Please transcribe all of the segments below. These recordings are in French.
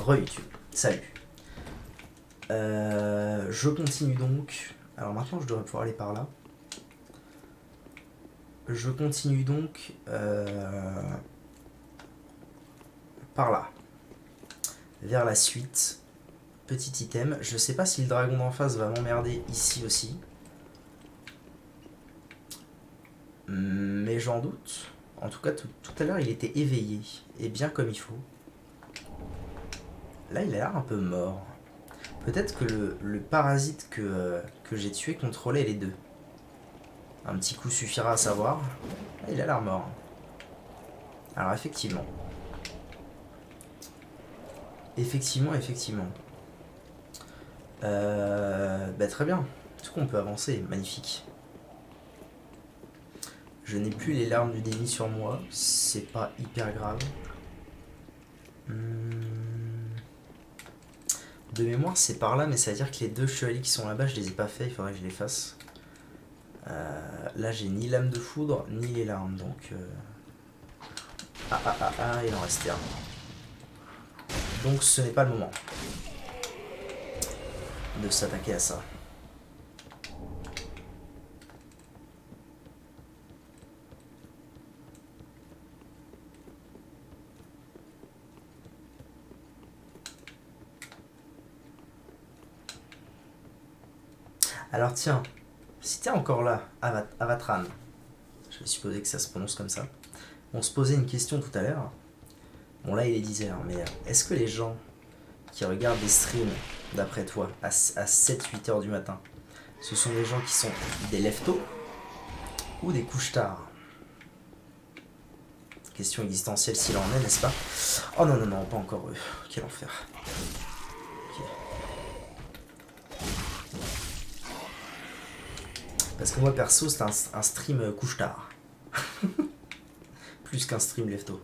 Re-YouTube, salut. Je continue donc. Alors maintenant je devrais pouvoir aller par là. Je continue donc par là. Vers la suite. Petit item. Je sais pas si le dragon d'en face va m'emmerder ici aussi. Mais j'en doute. En tout cas, tout à l'heure, il était éveillé. Et bien comme il faut. Là, il a l'air un peu mort. Peut-être que le parasite que j'ai tué contrôlait les deux. Un petit coup suffira à savoir. Ah, il a l'air mort. Alors effectivement. Effectivement. Bah, très bien. Tout qu'on peut avancer. Magnifique. Je n'ai plus les larmes du déni sur moi. C'est pas hyper grave. De mémoire, c'est par là, mais ça veut dire que les deux chevaliers qui sont là-bas, je les ai pas faits. Il faudrait que je les fasse. Là, j'ai ni l'âme de foudre, ni les larmes. Donc... il en restait un. Donc ce n'est pas le moment de s'attaquer à ça. Alors tiens, si t'es encore là, Avatran, je vais supposer que ça se prononce comme ça, on se posait une question tout à l'heure. Bon là il est 10h, mais est-ce que les gens qui regardent des streams, d'après toi, à 7-8 heures du matin, ce sont des gens qui sont des leftos ou des couches-tard? Question existentielle s'il en est, n'est-ce pas? Oh non, pas encore eux. Quel enfer. Okay. Parce que moi perso, c'est un stream couche-tard. Plus qu'un stream lefto.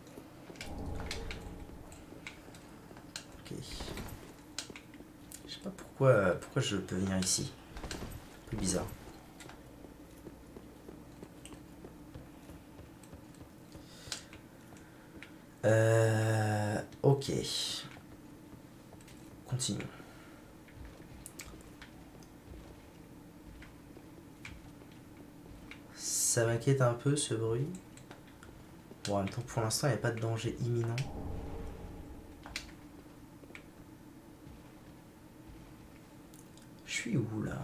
Ok. Je sais pas pourquoi je peux venir ici. Un peu bizarre. Ok. Continuons. Ça m'inquiète un peu ce bruit. Bon, en même temps, pour l'instant, il n'y a pas de danger imminent. Je suis où là?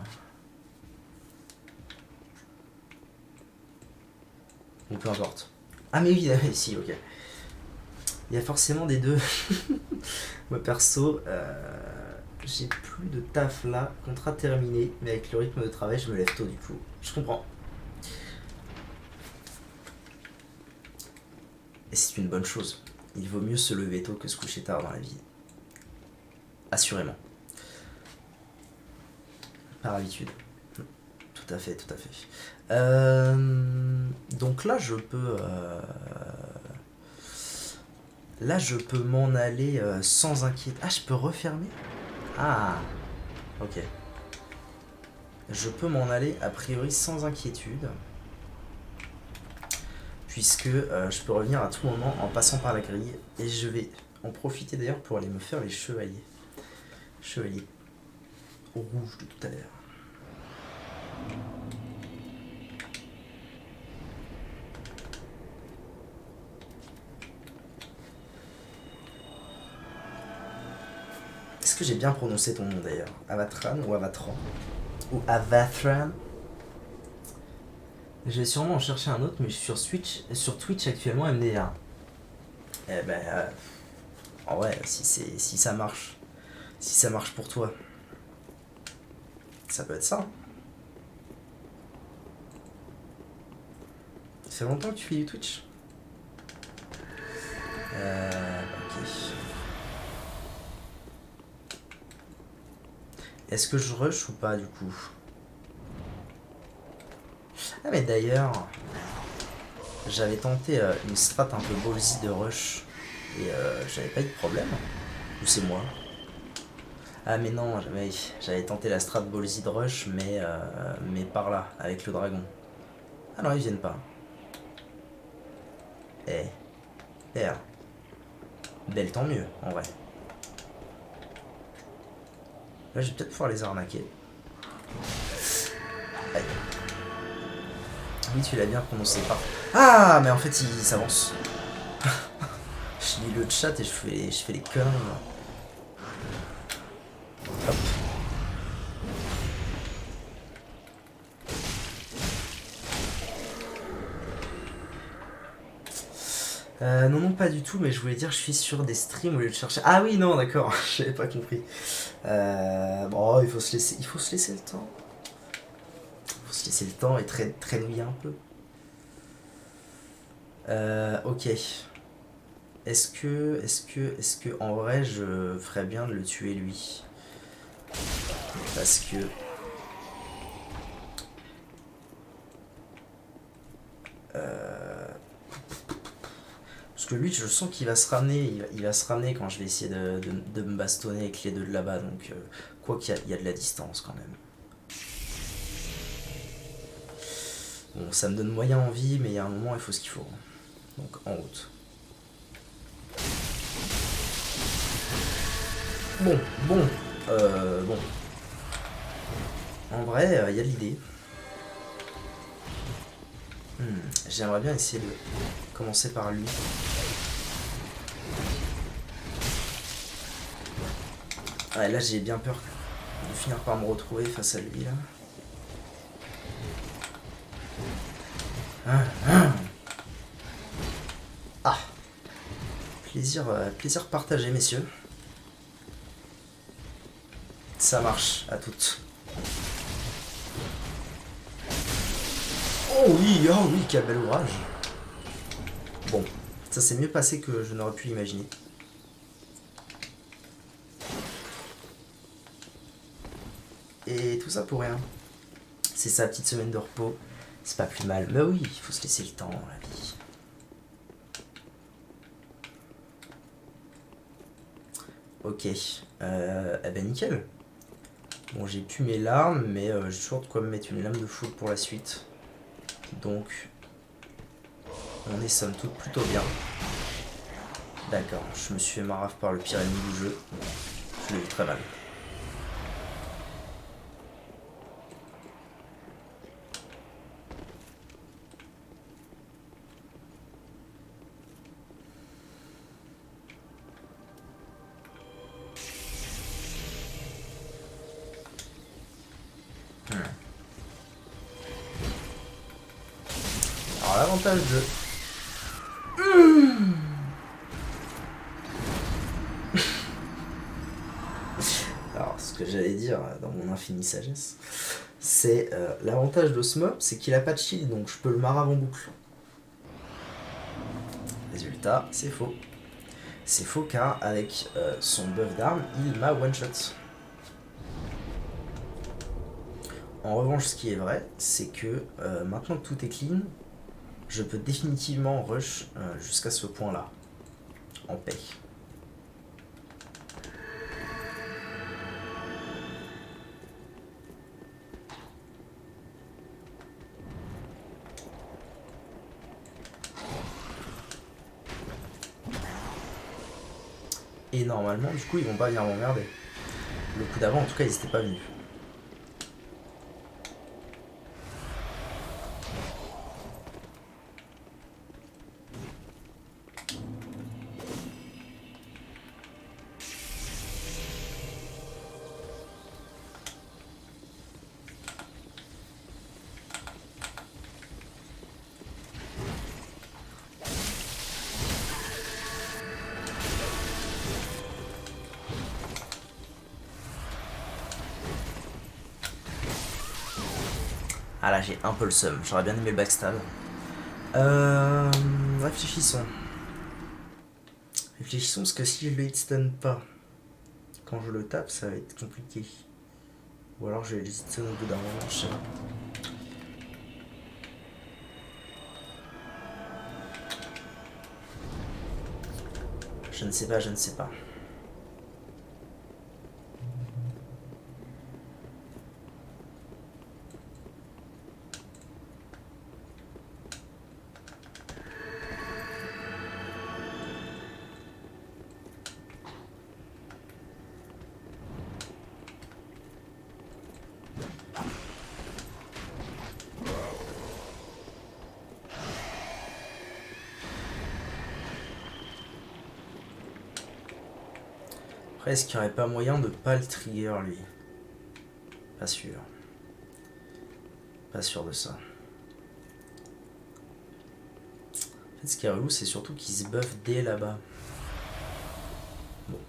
Ou peu importe. Ah, mais oui, si, ok. Il y a forcément des deux. Moi perso, j'ai plus de taf là, contrat terminé, mais avec le rythme de travail, je me lève tôt du coup. Je comprends. Et c'est une bonne chose. Il vaut mieux se lever tôt que se coucher tard dans la vie. Assurément. Par habitude. Tout à fait. Donc là, je peux... Là, je peux m'en aller sans inquiétude. Ah, je peux refermer? Ah, ok. Je peux m'en aller a priori sans inquiétude. Puisque je peux revenir à tout moment en passant par la grille. Et je vais en profiter d'ailleurs pour aller me faire les chevaliers. Chevaliers rouges de tout à l'heure. Est-ce que j'ai bien prononcé ton nom d'ailleurs? Avatran ou Avatran? Ou Avatran? Je vais sûrement en chercher un autre, mais je suis sur Twitch actuellement MDR. Eh ben, en vrai, si ça marche pour toi, ça peut être ça. Ça fait longtemps que tu fais du Twitch? Ok. Est-ce que je rush ou pas du coup? Ah mais d'ailleurs, j'avais tenté une strat un peu ballsy de rush et j'avais pas eu de problème. Ou c'est moi? Ah mais non, j'avais tenté la strat ballsy de rush mais par là, avec le dragon. Ah non, ils viennent pas. Eh, R. Belle tant mieux, en vrai. Là, je vais peut-être pouvoir les arnaquer. Aïe. Oui, tu l'as bien prononcé. Ah, mais en fait, ils s'avancent. Je lis le chat et je fais les conneries. Hop. Non, non, pas du tout, mais je voulais dire, je suis sur des streams au lieu de chercher. Ah oui, non, d'accord, j'avais pas compris. Bon, il faut se laisser le temps. Il faut se laisser le temps et traîner un peu. Ok. Est-ce que, en vrai, je ferais bien de le tuer lui? Parce que. Parce que lui, je sens qu'il va se ramener. Il va se ramener quand je vais essayer de me bastonner avec les deux de là-bas. Donc, quoi qu'il y a de la distance quand même. Bon, ça me donne moyen envie, mais il y a un moment, il faut ce qu'il faut. Donc, en route. Bon. Bon. En vrai, il y a de l'idée. J'aimerais bien essayer de commencer par lui. Ouais, là, j'ai bien peur de finir par me retrouver face à lui, là. Ah, plaisir partagé, messieurs. Ça marche, à toutes. Oh oui, quel bel ouvrage. Bon, ça s'est mieux passé que je n'aurais pu l'imaginer. Et tout ça pour rien. C'est sa petite semaine de repos. C'est pas plus mal. Mais oui, il faut se laisser le temps dans la vie. Ok. Eh ben nickel. Bon, j'ai plus mes larmes, mais j'ai toujours de quoi me mettre une lame de foudre pour la suite. Donc, on est somme toute plutôt bien. D'accord, je me suis fait marave par le pire ennemi du jeu. Je l'ai eu très mal. Alors l'avantage de... Alors ce que j'allais dire dans mon infinie sagesse, c'est l'avantage de ce mob, c'est qu'il a pas de shield, donc je peux le marave en boucle. Résultat, c'est faux. C'est faux car avec son buff d'arme, il m'a one shot. En revanche, ce qui est vrai, c'est que maintenant que tout est clean, je peux définitivement rush jusqu'à ce point-là, en paix. Et normalement, du coup, ils vont pas venir m'emmerder. Le coup d'avant, en tout cas, ils étaient pas venus. Ah là, j'ai un peu le seum. J'aurais bien aimé le backstab. Réfléchissons. Réfléchissons parce que si je le hitstun pas, quand je le tape, ça va être compliqué. Ou alors je vais le hitstun au bout d'un moment, je sais pas. Je ne sais pas. Après, est-ce qu'il n'y aurait pas moyen de pas le trigger, lui? Pas sûr. Pas sûr de ça. En fait, ce qui est relou, c'est surtout qu'il se buff dès là-bas. Bon.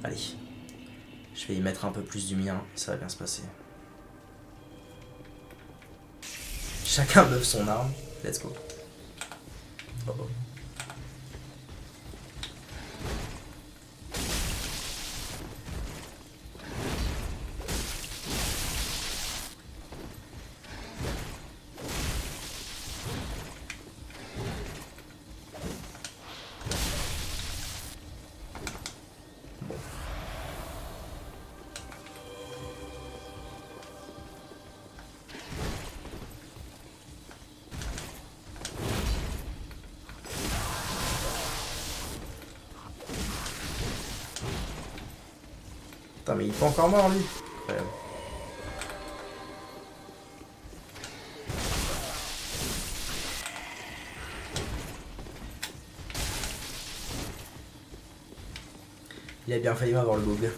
Allez. Je vais y mettre un peu plus du mien, ça va bien se passer. Chacun buff son arme. Let's go. Oh oh. Putain, mais il est pas encore mort, lui. Incroyable. Il a bien failli m'avoir le bug.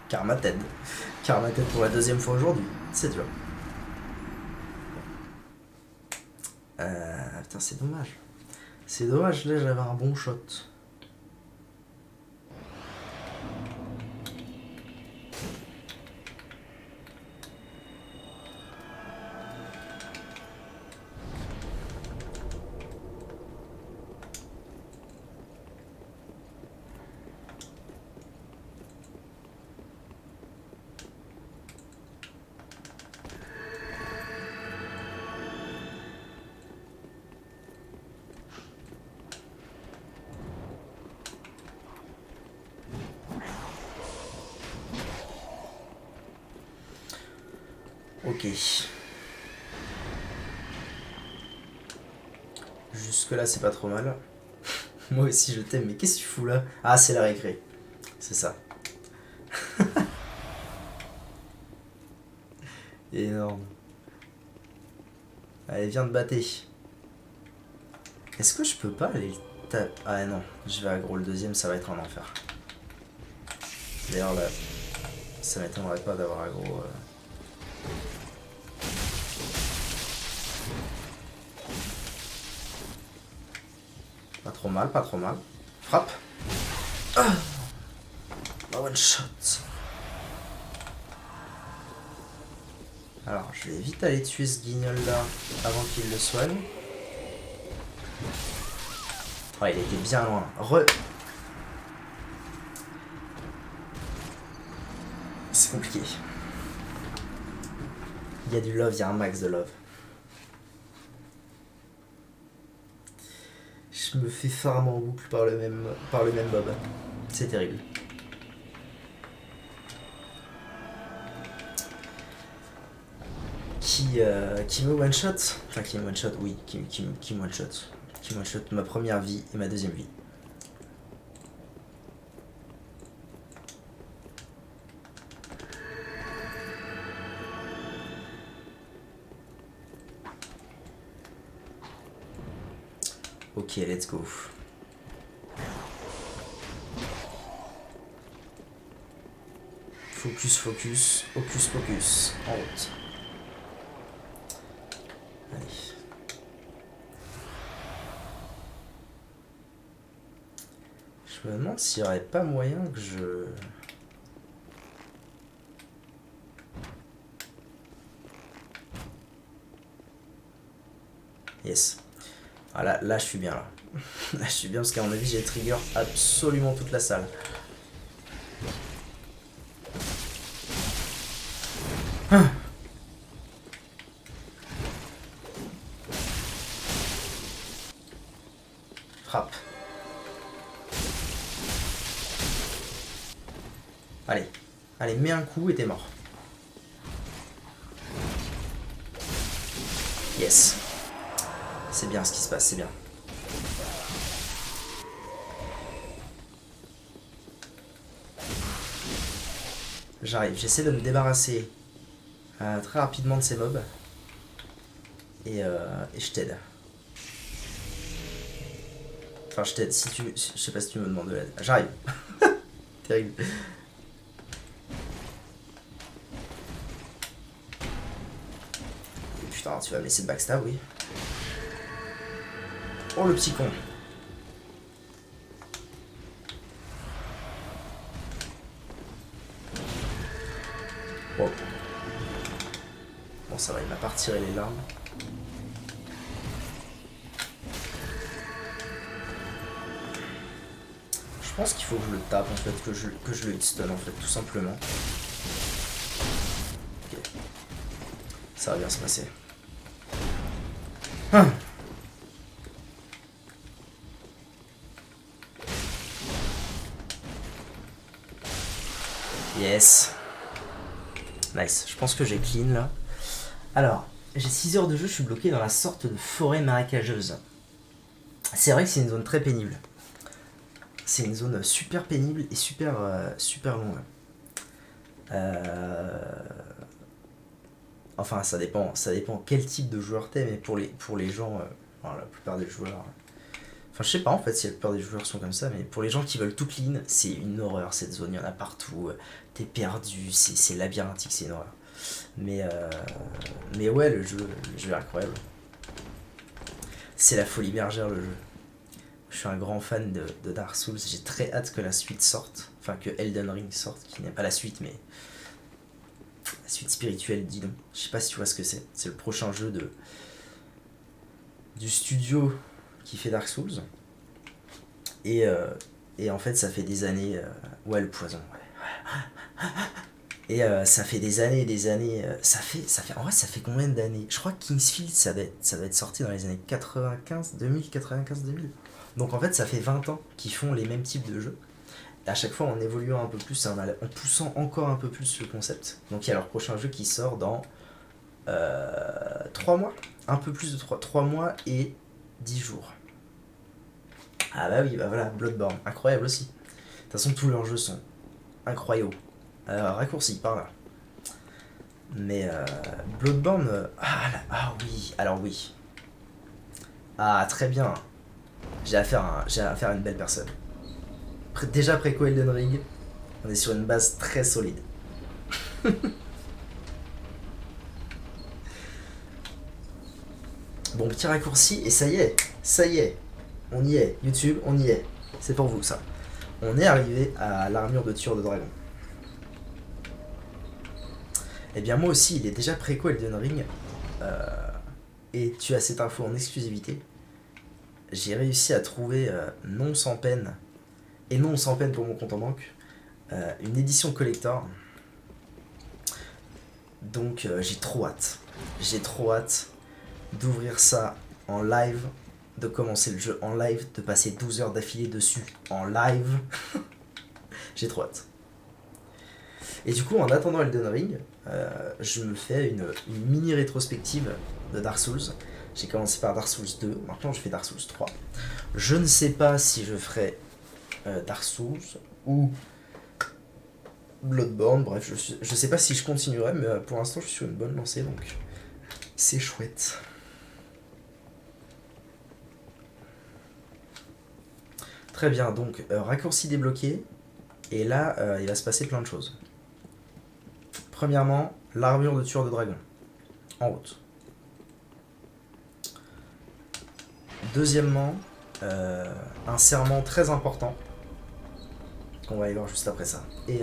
Karma Ted. Karma Ted pour la deuxième fois aujourd'hui. C'est dur. Putain, c'est dommage. C'est dommage, là j'avais un bon shot. Ok. Jusque là c'est pas trop mal. Moi aussi je t'aime, mais qu'est-ce que tu fous là? Ah, c'est la récré. C'est ça. Énorme. Allez, viens te battre. Est-ce que je peux pas aller taper? Ah non, je vais aggro le deuxième, ça va être un enfer. D'ailleurs là, ça m'étonnerait pas d'avoir aggro. Pas trop mal, pas trop mal. Frappe. Ah, one shot. Alors, je vais vite aller tuer ce guignol là avant qu'il le soigne. Oh, il était bien loin. C'est compliqué. Il y a du love, il y a un max de love. Je me fais farm en boucle par le même mob. C'est terrible. Qui me one shot? Enfin, qui me one shot, oui, qui me one shot. Qui me one shot ma première vie et ma deuxième vie. Ok, let's go. Focus, focus, hocus pocus, en route. Allez. Je me demande s'il n'y aurait pas moyen que je... Yes. Ah là je suis bien là. Là je suis bien parce qu'à mon avis j'ai trigger absolument toute la salle. Ah. Frappe. Allez. Allez, mets un coup et t'es mort. Yes. C'est bien ce qui se passe, c'est bien. J'arrive, j'essaie de me débarrasser très rapidement de ces mobs. Et je t'aide. Enfin, je t'aide si tu... Je sais pas si tu me demandes de l'aide. J'arrive. Terrible. Et putain, tu vas me laisser de backstab, oui. Oh, le petit con. Oh. Bon, ça va, il m'a pas retiré les larmes. Je pense qu'il faut que je le tape en fait, que je le hitstun en fait, tout simplement. Ok. Ça va bien se passer. Ah. Yes. Nice. Je pense que j'ai clean là. Alors, j'ai 6 heures de jeu, je suis bloqué dans la sorte de forêt marécageuse. C'est vrai que c'est une zone très pénible. C'est une zone super pénible et super longue. Enfin, ça dépend quel type de joueur t'es, mais pour les gens, enfin, la plupart des joueurs... Enfin, je sais pas en fait si la plupart des joueurs sont comme ça, mais pour les gens qui veulent tout clean, c'est une horreur cette zone, il y en a partout, t'es perdu, c'est labyrinthique, c'est une horreur. Mais ouais, le jeu est incroyable. C'est la folie bergère le jeu. Je suis un grand fan de Dark Souls, j'ai très hâte que la suite sorte, enfin que Elden Ring sorte, qui n'est pas la suite, mais la suite spirituelle, dis donc. Je sais pas si tu vois ce que c'est. C'est le prochain jeu du studio qui fait Dark Souls. Et en fait, ça fait des années... ouais, le poison, ouais. Et ça fait des années et des années... En vrai, ça fait combien d'années? Je crois que Kingsfield, ça doit être sorti dans les années 2000. Donc en fait, ça fait 20 ans qu'ils font les mêmes types de jeux. Et à chaque fois, en évoluant un peu plus, en poussant encore un peu plus le concept. Donc il y a leur prochain jeu qui sort dans 3 mois. Un peu plus de 3 mois et 10 jours. Ah bah oui, bah voilà, Bloodborne, incroyable aussi. De toute façon, tous leurs jeux sont incroyables. Raccourci, par là. Mais Bloodborne... ah oui, alors oui. Ah, très bien. J'ai affaire à une belle personne. Déjà préco Elden Ring, on est sur une base très solide. Bon, petit raccourci, et ça y est, on y est, YouTube, on y est. C'est pour vous ça. On est arrivé à l'armure de tueur de dragon. Et bien moi aussi, il est déjà préco Elden Ring, et tu as cette info en exclusivité. J'ai réussi à trouver, non sans peine, et non sans peine pour mon compte en banque, une édition collector. Donc j'ai trop hâte. J'ai trop hâte d'ouvrir ça en live, de commencer le jeu en live, de passer 12 heures d'affilée dessus en live. J'ai trop hâte. Et du coup, en attendant Elden Ring, je me fais une mini rétrospective de Dark Souls. J'ai commencé par Dark Souls 2, maintenant je fais Dark Souls 3. Je ne sais pas si je ferai Dark Souls ou Bloodborne, bref, je sais pas si je continuerai, mais pour l'instant je suis sur une bonne lancée, donc c'est chouette. Très bien, donc raccourci débloqué, et là il va se passer plein de choses. Premièrement, l'armure de tueur de dragon, en route. Deuxièmement, un serment très important, qu'on va aller voir juste après ça. Et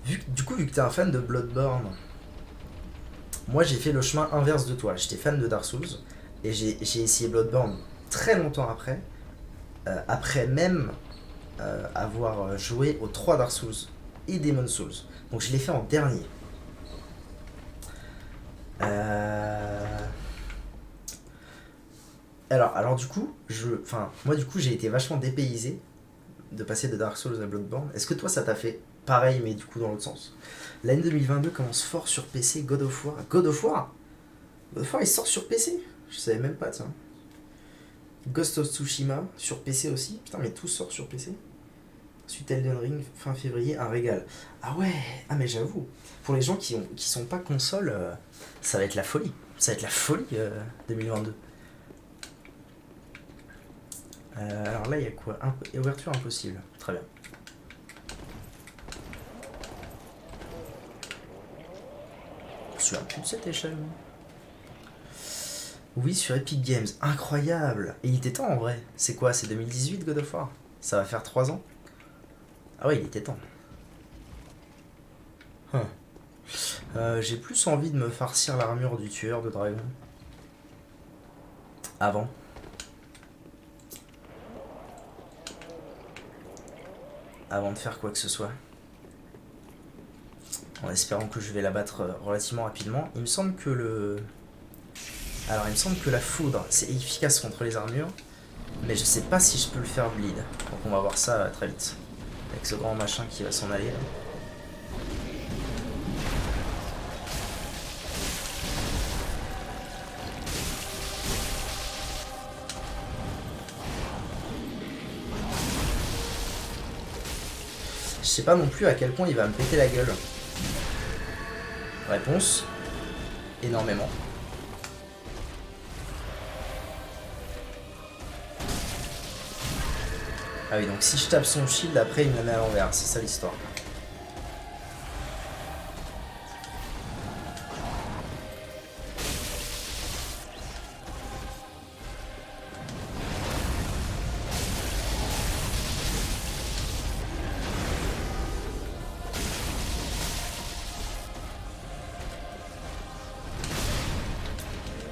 vu que tu es un fan de Bloodborne, moi j'ai fait le chemin inverse de toi. J'étais fan de Dark Souls, et j'ai essayé Bloodborne très longtemps après même avoir joué aux 3 Dark Souls et Demon Souls. Donc je l'ai fait en dernier. Alors du coup, moi du coup j'ai été vachement dépaysé de passer de Dark Souls à Bloodborne. Est-ce que toi ça t'a fait pareil mais du coup dans l'autre sens? L'année 2022 commence fort sur PC, God of War. God of War il sort sur PC? Je savais même pas, tiens. Ghost of Tsushima sur PC aussi. Putain, mais tout sort sur PC. Suite Elden Ring, fin février, un régal. Ah ouais, ah mais j'avoue, pour les gens qui sont pas console, ça va être la folie. Ça va être la folie 2022. Alors là, il y a quoi? Ouverture impossible. Très bien. Je me souviens plus de cette échelle. Oui, sur Epic Games. Incroyable. Et il était temps en vrai. C'est quoi? C'est 2018 God of War? Ça va faire 3 ans? Ah ouais, il était temps. Huh. J'ai plus envie de me farcir l'armure du tueur de dragon. Avant. Avant de faire quoi que ce soit. En espérant que je vais la battre relativement rapidement. Il me semble que Alors il me semble que la foudre c'est efficace contre les armures. Mais je sais pas si je peux le faire bleed. Donc on va voir ça très vite. Avec ce grand machin qui va s'en aller. Là. Je sais pas non plus à quel point il va me péter la gueule. Réponse, énormément. Ah oui, donc si je tape son shield, après il me la met à l'envers, c'est ça l'histoire.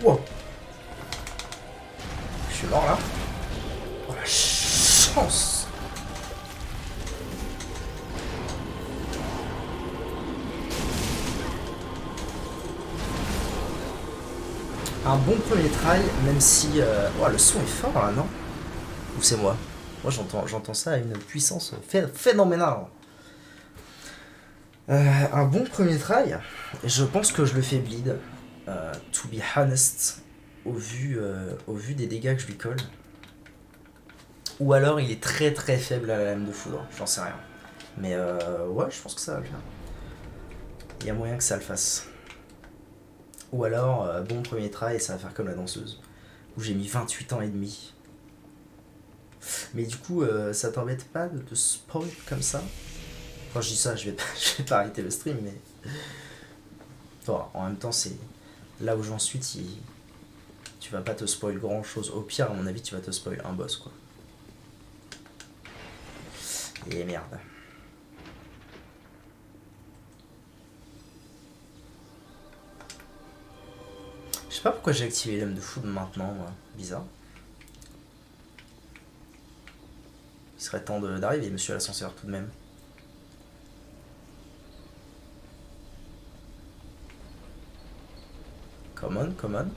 Wow. Je suis mort là. Oh la chance. Un bon premier try, même si... Oh, le son est fort là, non? Ou c'est moi? Moi j'entends ça à une puissance phénoménale. Un bon premier try, je pense que je le fais bleed. To be honest, au vu des dégâts que je lui colle. Ou alors il est très très faible à la lame de foudre, j'en sais rien. Mais ouais, je pense que ça va le faire. Il y a moyen que ça le fasse. Ou alors, bon premier try et ça va faire comme la danseuse. Où j'ai mis 28 ans et demi. Mais du coup, ça t'embête pas de te spoil comme ça? Quand je dis ça, je vais pas arrêter le stream, mais... Bon, en même temps, c'est... Là où j'en suis, tu vas pas te spoil grand chose. Au pire, à mon avis, tu vas te spoil un boss, quoi. Et merde. Je sais pas pourquoi j'ai activé l'âme de foudre maintenant, moi. Bizarre. Il serait temps d'arriver, monsieur l'ascenseur, tout de même. Come on, come on.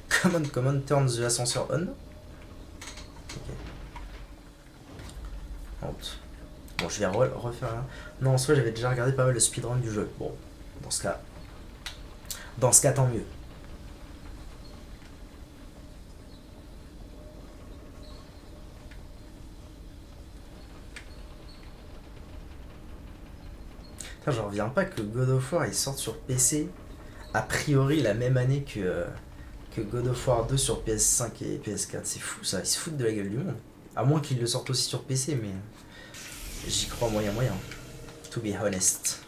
Come on, come on, turn the ascenseur on. Ok. Honte. Bon, je vais refaire là. Non, en soi, j'avais déjà regardé pas mal de speedrun du jeu. Bon, dans ce cas, tant mieux. Putain, j'en reviens pas que God of War il sorte sur PC a priori la même année que God of War 2 sur PS5 et PS4. C'est fou ça, ils se foutent de la gueule du monde. À moins qu'ils le sortent aussi sur PC, mais j'y crois moyen. To be honest.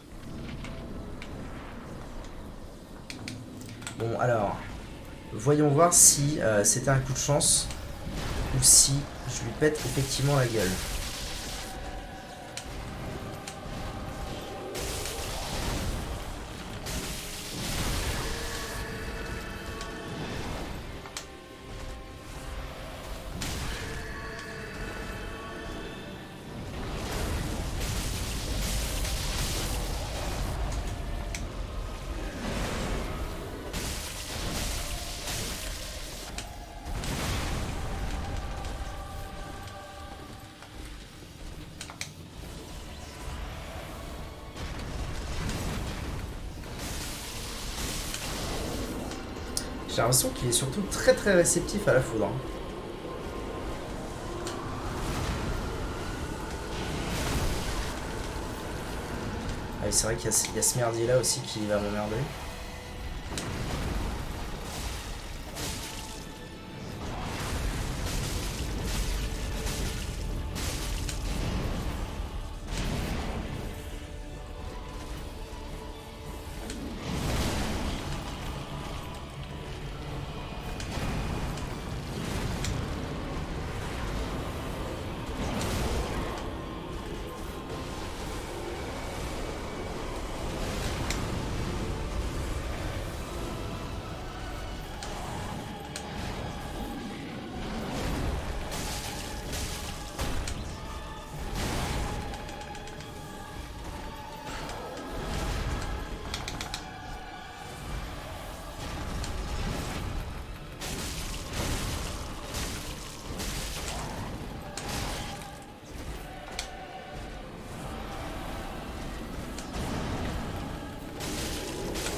Bon, alors, voyons voir si c'était un coup de chance ou si je lui pète effectivement la gueule. J'ai l'impression qu'il est surtout très très réceptif à la foudre. Ah oui, c'est vrai qu'il y a ce merdier là aussi qui va m'emmerder.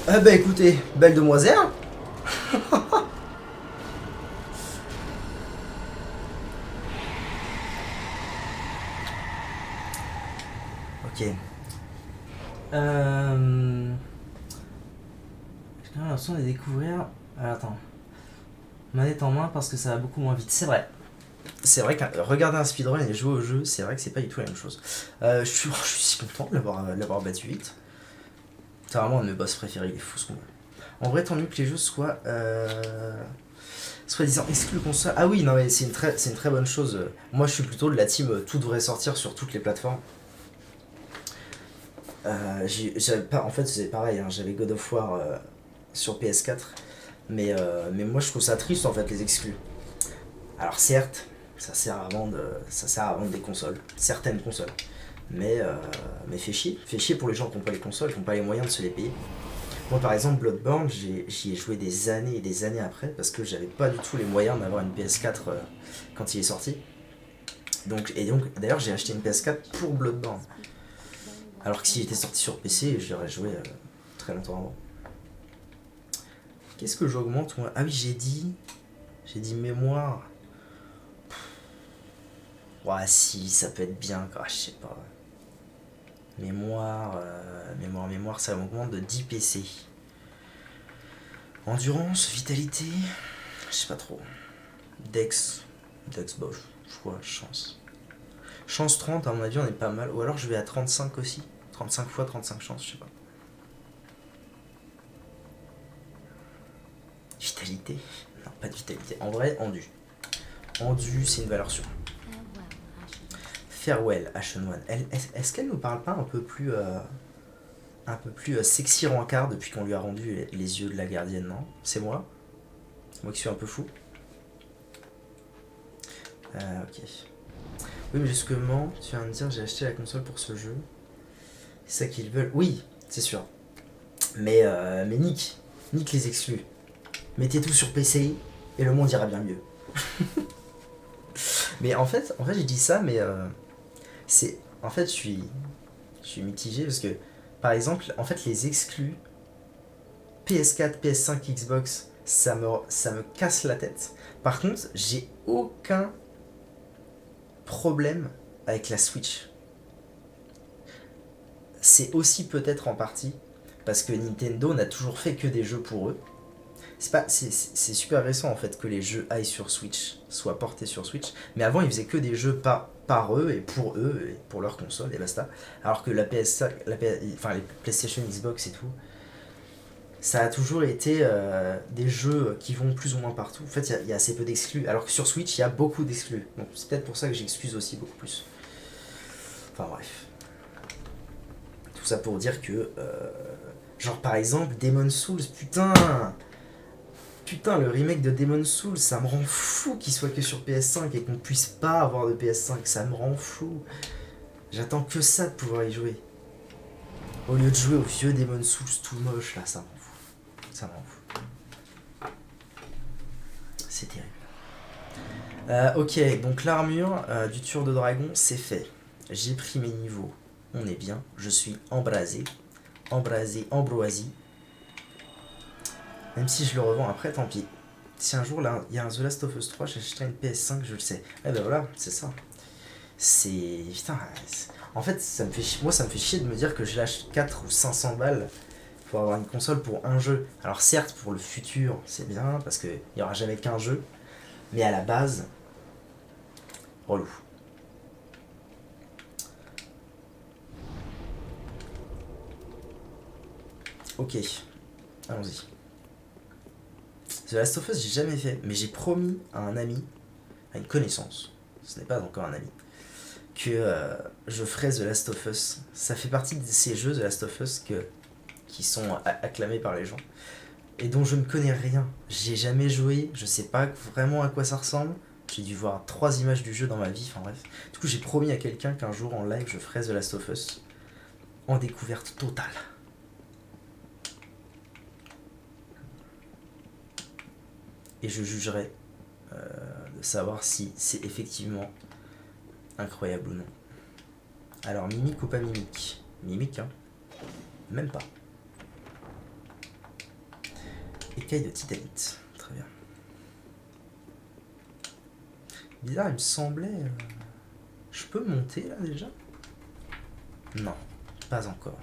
Ah bah écoutez, belle demoiselle. Ok. J'ai l'impression de découvrir... Alors, attends. Manette en main parce que ça va beaucoup moins vite. C'est vrai. C'est vrai que regarder un speedrun et jouer au jeu, c'est vrai que c'est pas du tout la même chose. Je suis si content de l'avoir battu vite. C'est vraiment un de mes boss préférés, il est fou ce combat. En vrai, tant mieux que les jeux soient... soi-disant exclus console. Ah oui, non mais c'est une très bonne chose. Moi je suis plutôt de la team tout devrait sortir sur toutes les plateformes. J'avais pas, en fait c'est pareil, hein, j'avais God of War sur PS4, mais moi je trouve ça triste en fait les exclus. Alors certes, ça sert à vendre des consoles, certaines consoles, mais fait chier pour les gens qui n'ont pas les consoles, qui n'ont pas les moyens de se les payer. Moi par exemple Bloodborne, j'y ai joué des années et des années après parce que j'avais pas du tout les moyens d'avoir une PS4 quand il est sorti. Donc d'ailleurs j'ai acheté une PS4 pour Bloodborne. Alors que s'il était sorti sur PC, j'aurais joué très longtemps avant. Qu'est-ce que j'augmente moi? Ah oui, j'ai dit mémoire. Ouais, si, ça peut être bien, quoi, je sais pas. Mémoire, ça m'augmente de 10 PC. Endurance, vitalité, je sais pas trop. Dex, bof, je crois, chance. Chance 30, à mon avis, on est pas mal. Ou alors je vais à 35 aussi. 35 fois 35 chances, je sais pas. Vitalité? Non, pas de vitalité. En vrai, endu. Endu, c'est une valeur sûre. Farewell, Ashen One. Est-ce qu'elle nous parle pas un peu plus sexy rencard depuis qu'on lui a rendu les yeux de la gardienne, non? C'est moi? Moi qui suis un peu fou. Ok. Oui, mais justement, tu viens de dire j'ai acheté la console pour ce jeu. C'est ça qu'ils veulent. Oui, c'est sûr. Mais nique les exclus. Mettez tout sur PC et le monde ira bien mieux. Mais en fait, je dis ça, mais c'est. En fait, je suis mitigé parce que, par exemple, en fait, les exclus PS4, PS5, Xbox, ça me casse la tête. Par contre, j'ai aucun problème avec la Switch. C'est aussi peut-être en partie parce que Nintendo n'a toujours fait que des jeux pour eux. C'est super récent en fait que les jeux aillent sur Switch, soient portés sur Switch. Mais avant, ils faisaient que des jeux par eux et pour leur console et basta. Alors que la PS5, enfin les PlayStation, Xbox et tout, ça a toujours été des jeux qui vont plus ou moins partout. En fait, il y a assez peu d'exclus. Alors que sur Switch, il y a beaucoup d'exclus. Donc c'est peut-être pour ça que j'excuse aussi beaucoup plus. Enfin bref. Tout ça pour dire que, genre par exemple, Demon's Souls, putain, le remake de Demon's Souls, ça me rend fou qu'il soit que sur PS5 et qu'on puisse pas avoir de PS5, ça me rend fou. J'attends que ça de pouvoir y jouer. Au lieu de jouer au vieux Demon's Souls tout moche, là, ça me rend fou. Ça me rend fou. C'est terrible. Ok, donc l'armure du tueur de dragon, c'est fait. J'ai pris mes niveaux. On est bien. Je suis embrasé. Ambroisie. Même si je le revends après, tant pis. Si un jour là, il y a un The Last of Us 3, j'achèterai une PS5, je le sais. Eh ben voilà, c'est ça. C'est. Putain. En fait, moi ça me fait chier de me dire que je lâche 4 ou 500 balles pour avoir une console pour un jeu. Alors certes, pour le futur, c'est bien, parce qu'il n'y aura jamais qu'un jeu. Mais à la base, relou. Ok, allons-y. The Last of Us, j'ai jamais fait, mais j'ai promis à un ami, à une connaissance, ce n'est pas encore un ami, que je ferai The Last of Us. Ça fait partie de ces jeux The Last of Us qui sont acclamés par les gens et dont je ne connais rien. J'ai jamais joué, je sais pas vraiment à quoi ça ressemble. J'ai dû voir 3 images du jeu dans ma vie, enfin bref. Du coup, j'ai promis à quelqu'un qu'un jour en live, je ferai The Last of Us en découverte totale. Et je jugerai de savoir si c'est effectivement incroyable ou non. Alors, mimique ou pas mimique? Mimique, hein. Même pas. Écaille de titanite. Très bien. Bizarre, il me semblait... Je peux monter là déjà? Non, pas encore.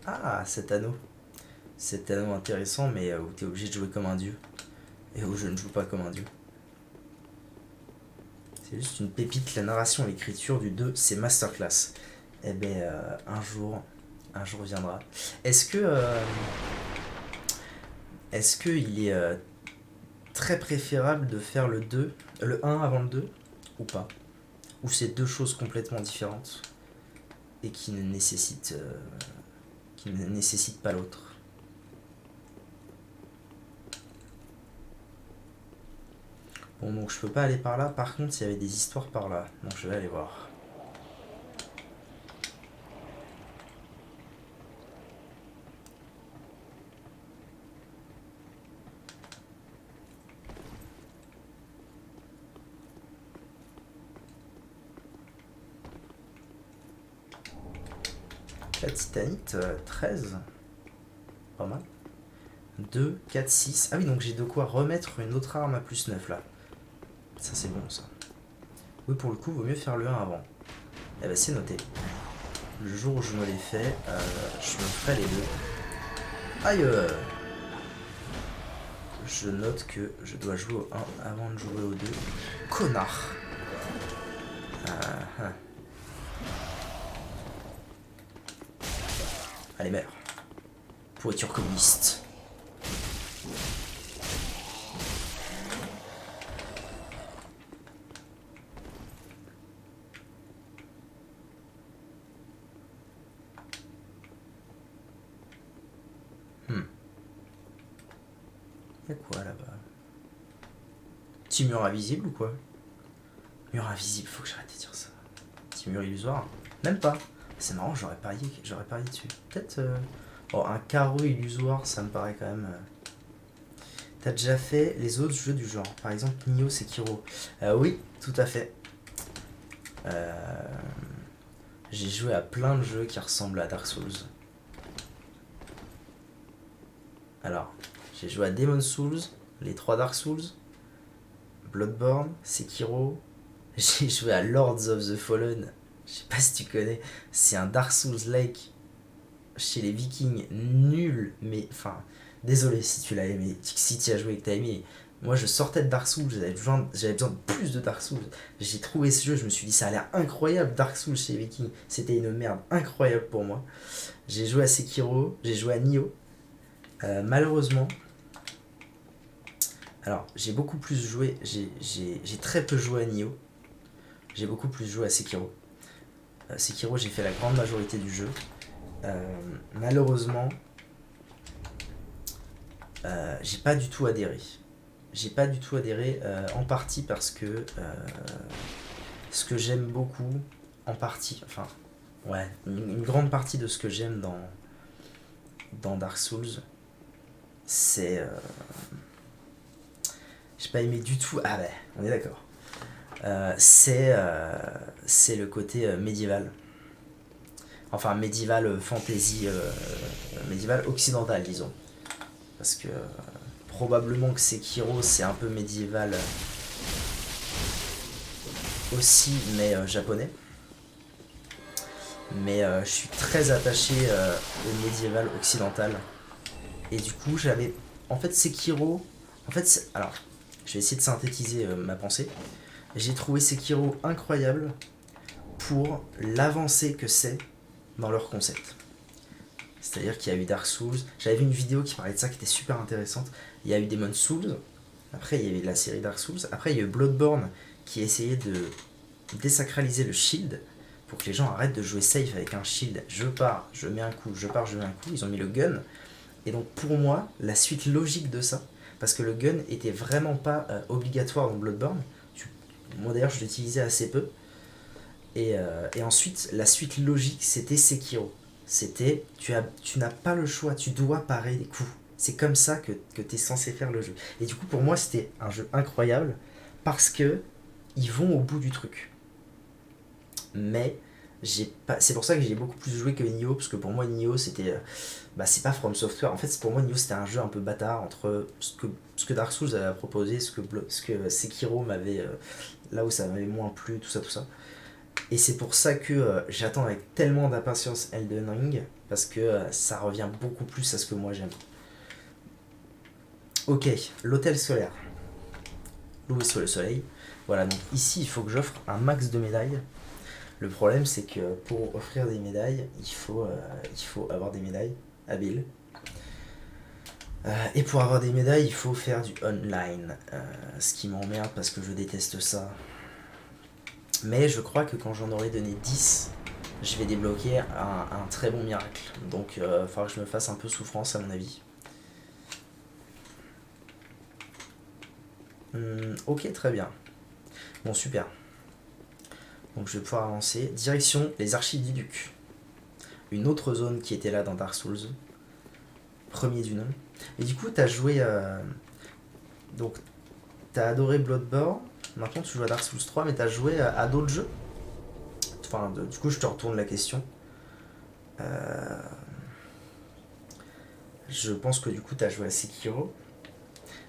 Ah, cet anneau. Cet anneau intéressant, mais où t'es obligé de jouer comme un dieu. Et où je ne joue pas comme un dieu. C'est juste une pépite, la narration et l'écriture du 2, c'est masterclass. Eh ben, un jour viendra. Est-ce que il est très préférable de faire le 1 avant le 2 ou pas? Ou c'est deux choses complètement différentes et qui ne nécessitent pas l'autre? Bon, donc je peux pas aller par là. Par contre, il y avait des histoires par là. Donc je vais aller voir. La titanite, 13. Pas mal. 2, 4, 6. Ah oui, donc j'ai de quoi remettre une autre arme à plus 9 là. Ça c'est bon ça. Oui, pour le coup, vaut mieux faire le 1 avant. Eh ben c'est noté. Le jour où je me l'ai fait, je me ferai les deux. Aïe. Je note que je dois jouer au 1 avant de jouer au 2. Connard. Ah. Allez, meurs. Pourriture communiste. Y'a quoi là-bas? Petit mur invisible ou quoi? Mur invisible, faut que j'arrête de dire ça. Petit mur illusoire? Même pas. C'est marrant, j'aurais parié dessus. Peut-être... Oh, un carreau illusoire, ça me paraît quand même... T'as déjà fait les autres jeux du genre? Par exemple, Nioh Sekiro. Oui, tout à fait. J'ai joué à plein de jeux qui ressemblent à Dark Souls. Alors, j'ai joué à Demon's Souls, les 3 Dark Souls, Bloodborne, Sekiro. J'ai joué à Lords of the Fallen. Je sais pas si tu connais. C'est un Dark Souls-like chez les Vikings, nul, mais enfin, désolé si tu l'as aimé, si tu as joué et que t'as aimé. Moi je sortais de Dark Souls, j'avais besoin de plus de Dark Souls. J'ai trouvé ce jeu, je me suis dit ça a l'air incroyable, Dark Souls chez les Vikings. C'était une merde incroyable pour moi. J'ai joué à Sekiro, j'ai joué à Nioh. Malheureusement, alors j'ai beaucoup plus joué, j'ai très peu joué à Nioh. J'ai beaucoup plus joué à Sekiro. Sekiro, j'ai fait la grande majorité du jeu. Malheureusement, j'ai pas du tout adhéré. En partie parce que ce que j'aime beaucoup, en partie, enfin, ouais, une grande partie de ce que j'aime dans Dark Souls, c'est. J'ai pas aimé du tout. Ah ouais, on est d'accord. C'est le côté médiéval. Enfin, médiéval fantasy, médiéval occidental, disons. Parce que probablement que Sekiro, c'est un peu médiéval aussi, mais japonais. Mais je suis très attaché au médiéval occidental. Et du coup, j'avais... En fait, Sekiro... En fait, alors, je vais essayer de synthétiser ma pensée. J'ai trouvé Sekiro incroyable pour l'avancée que c'est dans leur concept. C'est-à-dire qu'il y a eu Dark Souls. J'avais vu une vidéo qui parlait de ça qui était super intéressante. Il y a eu Demon's Souls. Après, il y a eu la série Dark Souls. Après, il y a eu Bloodborne qui essayait de désacraliser le shield pour que les gens arrêtent de jouer safe avec un shield. Je pars, je mets un coup, je pars, je mets un coup. Ils ont mis le gun. Et donc, pour moi, la suite logique de ça, parce que le gun était vraiment pas obligatoire dans Bloodborne. Moi, d'ailleurs, je l'utilisais assez peu. Et ensuite, la suite logique, c'était Sekiro. C'était, tu n'as pas le choix, tu dois parer les coups. C'est comme ça que tu es censé faire le jeu. Et du coup, pour moi, c'était un jeu incroyable parce que ils vont au bout du truc. mais c'est pour ça que j'ai beaucoup plus joué que Nioh, parce que pour moi Nioh c'était c'est pas From Software, en fait pour moi Nioh c'était un jeu un peu bâtard entre ce que Dark Souls avait proposé, ce que Sekiro m'avait là où ça m'avait moins plu, tout ça. Et c'est pour ça que j'attends avec tellement d'impatience Elden Ring, parce que ça revient beaucoup plus à ce que moi j'aime. Ok, l'hôtel solaire, loué sous le soleil. Voilà, donc ici il faut que j'offre un max de médailles. Le problème c'est que pour offrir des médailles, il faut avoir des médailles habiles. Et pour avoir des médailles, il faut faire du online. Ce qui m'emmerde parce que je déteste ça. Mais je crois que quand j'en aurai donné 10, je vais débloquer un très bon miracle. Donc il faudra que je me fasse un peu souffrance à mon avis. Ok, très bien. Bon, super. Donc je vais pouvoir avancer. Direction les archives du duc. Une autre zone qui était là dans Dark Souls. Premier du nom. Et du coup, t'as joué... donc, t'as adoré Bloodborne. Maintenant, tu joues à Dark Souls 3, mais t'as joué à d'autres jeux. Enfin, du coup, je te retourne la question. Je pense que du coup, t'as joué à Sekiro.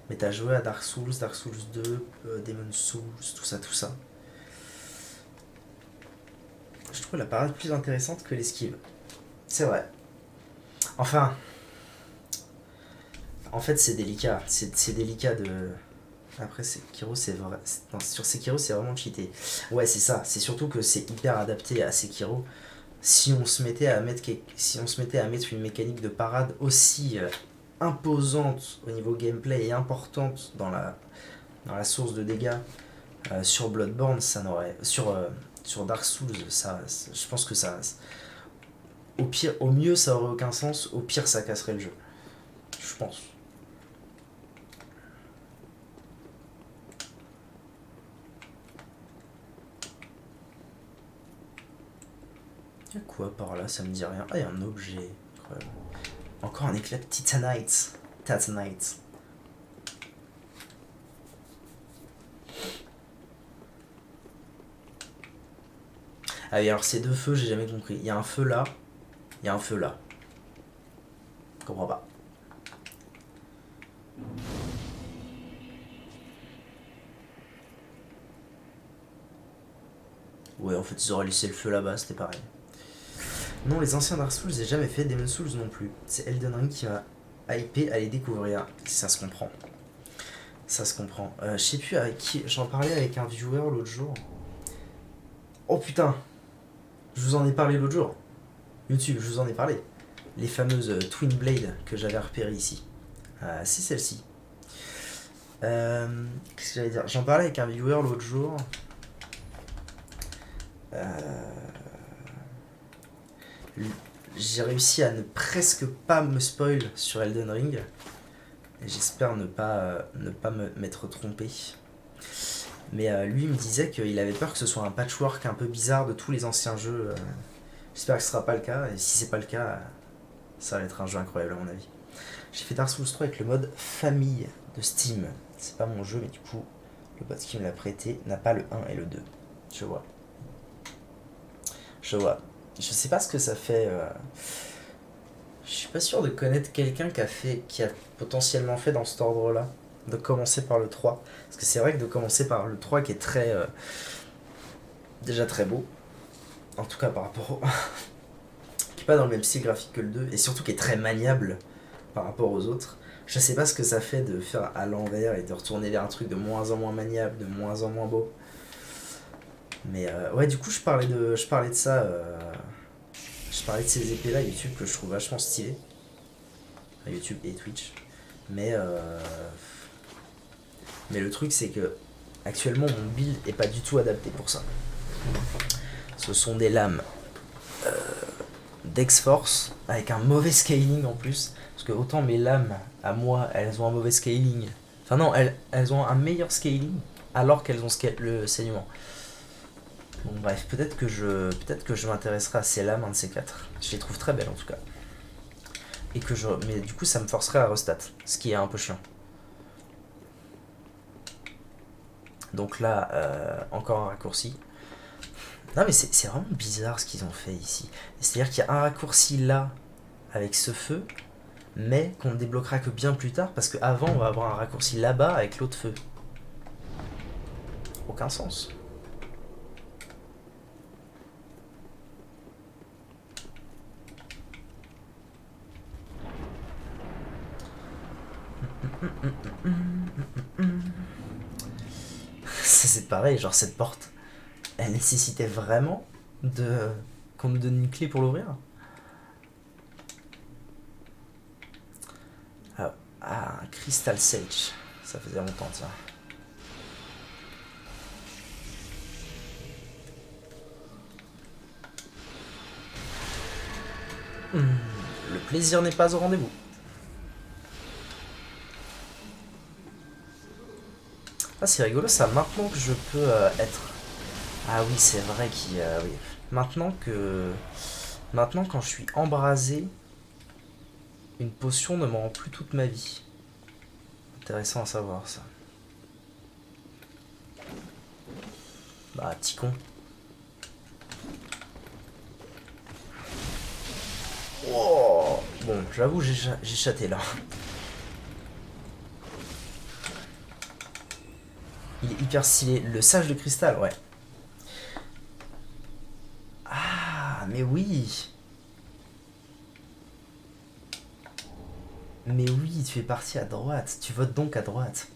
Mais t'as joué à Dark Souls 2, Demon's Souls, tout ça. Je trouve la parade plus intéressante que l'esquive. C'est vrai. Enfin, en fait, c'est délicat. C'est délicat de... Après, Sekiro, c'est vrai. Non, sur Sekiro, c'est vraiment cheaté. Ouais, c'est ça. C'est surtout que c'est hyper adapté à Sekiro. Si on se mettait à mettre une mécanique de parade aussi imposante au niveau gameplay et importante dans la source de dégâts sur Bloodborne, ça n'aurait... Sur Dark Souls, je pense que ça... Au mieux, ça aurait aucun sens. Au pire, ça casserait le jeu. Je pense. Y'a quoi par là? Ça me dit rien. Ah, y'a un objet. Incroyable. Encore un éclat de Titanite. Titanite. Ah oui, alors ces deux feux, j'ai jamais compris. Il y a un feu là, il y a un feu là. Je comprends pas. Ouais, en fait, ils auraient laissé le feu là-bas, c'était pareil. Non, les anciens Dark Souls, j'ai jamais fait Demon's Souls non plus. C'est Elden Ring qui m'a hypé à les découvrir. Ça se comprend. Ça se comprend. Je sais plus avec qui. J'en parlais avec un viewer l'autre jour. Oh putain! Je vous en ai parlé l'autre jour. YouTube, je vous en ai parlé. Les fameuses Twin Blade que j'avais repérées ici. C'est celle-ci. Qu'est-ce que j'allais dire? J'en parlais avec un viewer l'autre jour. J'ai réussi à ne presque pas me spoil sur Elden Ring. Et j'espère ne pas m'être trompé. Mais lui me disait qu'il avait peur que ce soit un patchwork un peu bizarre de tous les anciens jeux. J'espère que ce sera pas le cas. Et si c'est pas le cas, ça va être un jeu incroyable à mon avis. J'ai fait Dark Souls 3 avec le mode famille de Steam. C'est pas mon jeu, mais du coup, le pote qui me l'a prêté n'a pas le 1 et le 2. Je vois. Je sais pas ce que ça fait. Je suis pas sûr de connaître quelqu'un qui a potentiellement fait dans cet ordre-là. De commencer par le 3. Parce que c'est vrai que de commencer par le 3 qui est très... déjà très beau. En tout cas par rapport au... qui est pas dans le même style graphique que le 2. Et surtout qui est très maniable par rapport aux autres. Je sais pas ce que ça fait de faire à l'envers et de retourner vers un truc de moins en moins maniable, de moins en moins beau. Mais ouais, du coup, je parlais de ça. Je parlais de ces épées là YouTube que je trouve vachement stylées. Enfin, YouTube et Twitch. Mais le truc, c'est que actuellement, mon build est pas du tout adapté pour ça. Ce sont des lames d'X-Force avec un mauvais scaling en plus. Parce que autant mes lames, à moi, elles ont un mauvais scaling. Enfin non, elles ont un meilleur scaling alors qu'elles ont le saignement. Bon bref, peut-être que je m'intéresserai à ces lames, un de ces quatre. Je les trouve très belles en tout cas. Mais du coup ça me forcerait à restat, ce qui est un peu chiant. Donc là, encore un raccourci. Non mais c'est vraiment bizarre ce qu'ils ont fait ici. C'est-à-dire qu'il y a un raccourci là avec ce feu, mais qu'on ne débloquera que bien plus tard parce qu'avant on va avoir un raccourci là-bas avec l'autre feu. Aucun sens. C'est pareil, genre cette porte, elle nécessitait vraiment de qu'on nous donne une clé pour l'ouvrir. Ah, un Crystal Sage. Ça faisait longtemps, tiens. Le plaisir n'est pas au rendez-vous. Ah, c'est rigolo ça. Maintenant que je peux être... Ah oui, c'est vrai qu'il... oui. Maintenant, quand je suis embrasé, une potion ne me rend plus toute ma vie. Intéressant à savoir, ça. Bah, petit con. Oh bon, j'avoue, j'ai chaté là. Il est hyper stylé. Le sage de cristal, ouais. Ah, mais oui. Mais oui, tu es parti à droite. Tu votes donc à droite.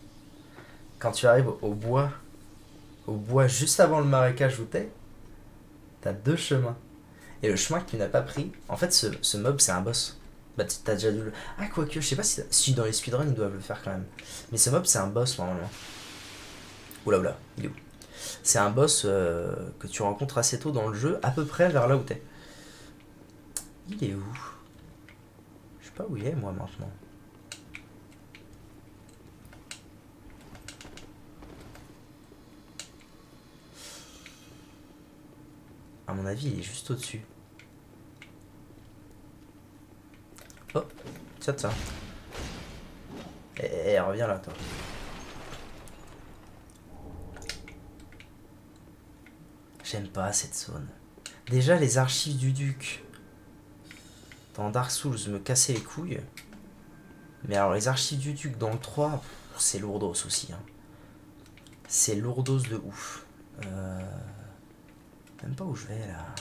Quand tu arrives au bois juste avant le marécage où t'as deux chemins. Et le chemin que tu n'as pas pris, en fait, ce mob, c'est un boss. Bah, t'as déjà dû le... Ah, quoique, je sais pas si dans les speedruns, ils doivent le faire quand même. Mais ce mob, c'est un boss, normalement. Oula, oula, il est où? C'est un boss que tu rencontres assez tôt dans le jeu, à peu près vers là où t'es. Il est où? Je sais pas où il est, moi, maintenant. À mon avis, il est juste au-dessus. Oh, tiens, tiens. Eh, reviens là, toi. J'aime pas cette zone. Déjà, les archives du duc dans Dark Souls me cassaient les couilles. Mais alors, les archives du duc dans le 3, c'est lourdos aussi. Hein. C'est lourdos de ouf. Même pas où je vais là.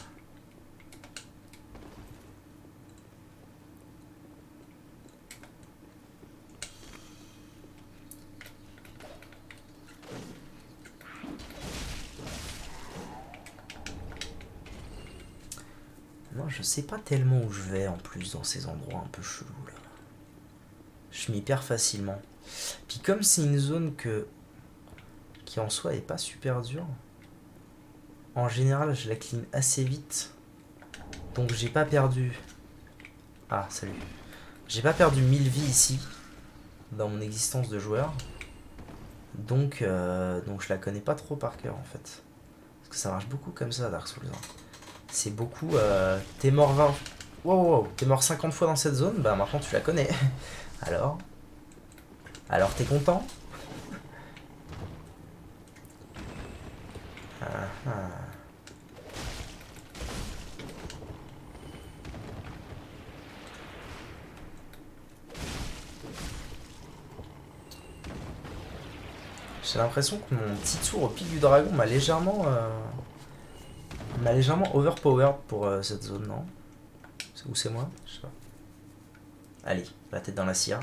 Moi, je sais pas tellement où je vais en plus dans ces endroits un peu chelous là. Je m'y perds facilement. Puis comme c'est une zone qui en soi est pas super dure, en général je la clean assez vite. Donc j'ai pas perdu... Ah, salut. J'ai pas perdu 1000 vies ici, dans mon existence de joueur. Donc je la connais pas trop par cœur en fait. Parce que ça marche beaucoup comme ça Dark Souls. Hein. C'est beaucoup... t'es mort 20... Wow, t'es mort 50 fois dans cette zone, bah maintenant tu la connais. Alors t'es content? Ah, ah. J'ai l'impression que mon petit tour au pic du dragon m'a légèrement overpowered pour cette zone, non? Ou c'est moi? Je sais pas. Allez, la tête dans la cire.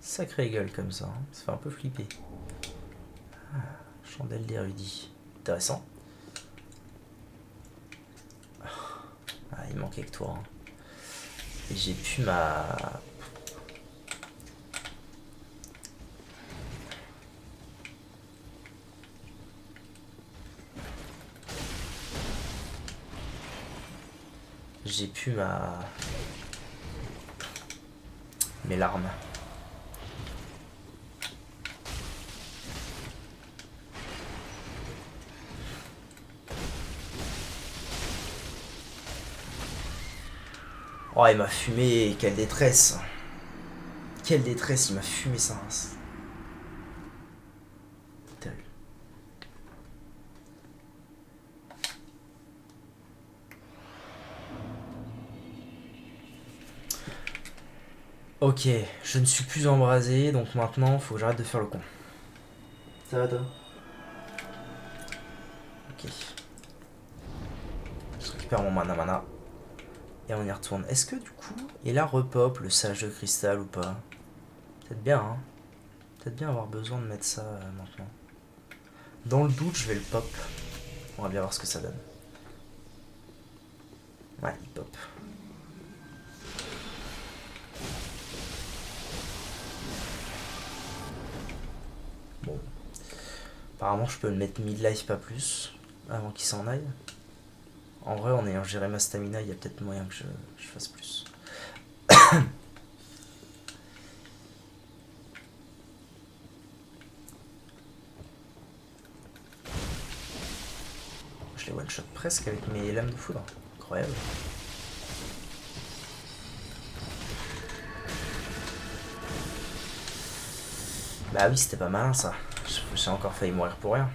Sacrée gueule comme ça, hein. Ça fait un peu flipper. Ah, chandelle d'érudit. Intéressant. Ah, il manquait que toi. Hein. Et j'ai pu ma... J'ai pu ma... Mes larmes. Oh, il m'a fumé, quelle détresse. Quelle détresse, il m'a fumé sa race. Terrible. Ok, je ne suis plus embrasé, donc maintenant faut que j'arrête de faire le con. Ça va toi? Ok. Je récupère mon mana. Et on y retourne. Est-ce que du coup, il a repop le sage de cristal ou pas? Peut-être bien, hein. Peut-être bien avoir besoin de mettre ça maintenant. Dans le doute, je vais le pop. On va bien voir ce que ça donne. Ouais, il pop. Bon. Apparemment, je peux le mettre mid-life, pas plus. Avant qu'il s'en aille. En vrai, en ayant géré ma stamina, il y a peut-être moyen que je fasse plus. Je les one-shot presque avec mes lames de foudre. Incroyable. Bah oui, c'était pas malin ça. J'ai encore failli mourir pour rien.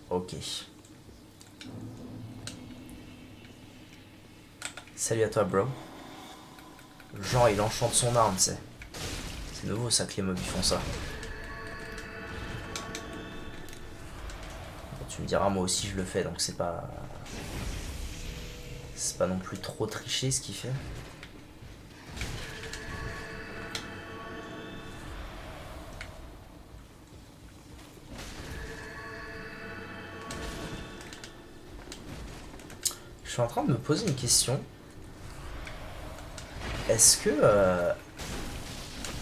Ok. Salut à toi, bro. Genre, il enchante son arme, tu sais. C'est nouveau ça que les mobs ils font ça. Bon, tu me diras, moi aussi je le fais, donc c'est pas. C'est pas non plus trop triché ce qu'il fait. Je suis en train de me poser une question. Est-ce que.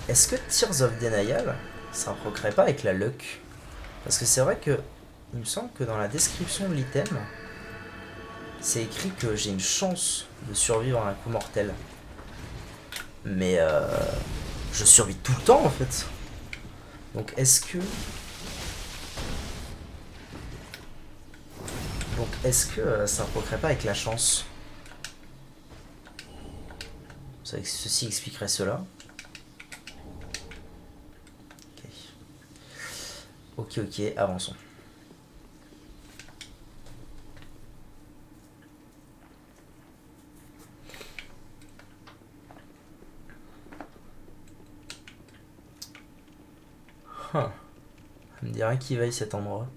Est-ce que Tears of Denial, ça procurerait pas avec la luck? Parce que c'est vrai que. Il me semble que dans la description de l'item, c'est écrit que j'ai une chance de survivre à un coup mortel. Mais je survis tout le temps en fait. Donc est-ce que. Donc est-ce que ça procurerait pas avec la chance? Ceci expliquerait cela. Ok, avançons. Huh. Ça me dirait qu'il vaille cet endroit.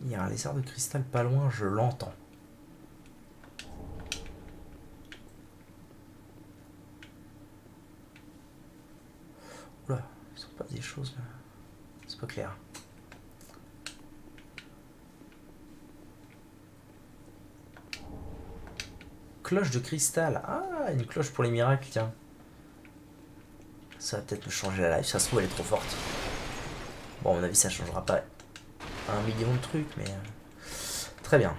Il y a un lézard de cristal pas loin, je l'entends. Oula, ce sont pas des choses là. C'est pas clair. Cloche de cristal. Ah, une cloche pour les miracles, tiens. Ça va peut-être me changer la life. Ça se trouve, elle est trop forte. Bon, à mon avis, ça changera pas un million de trucs, mais. Très bien.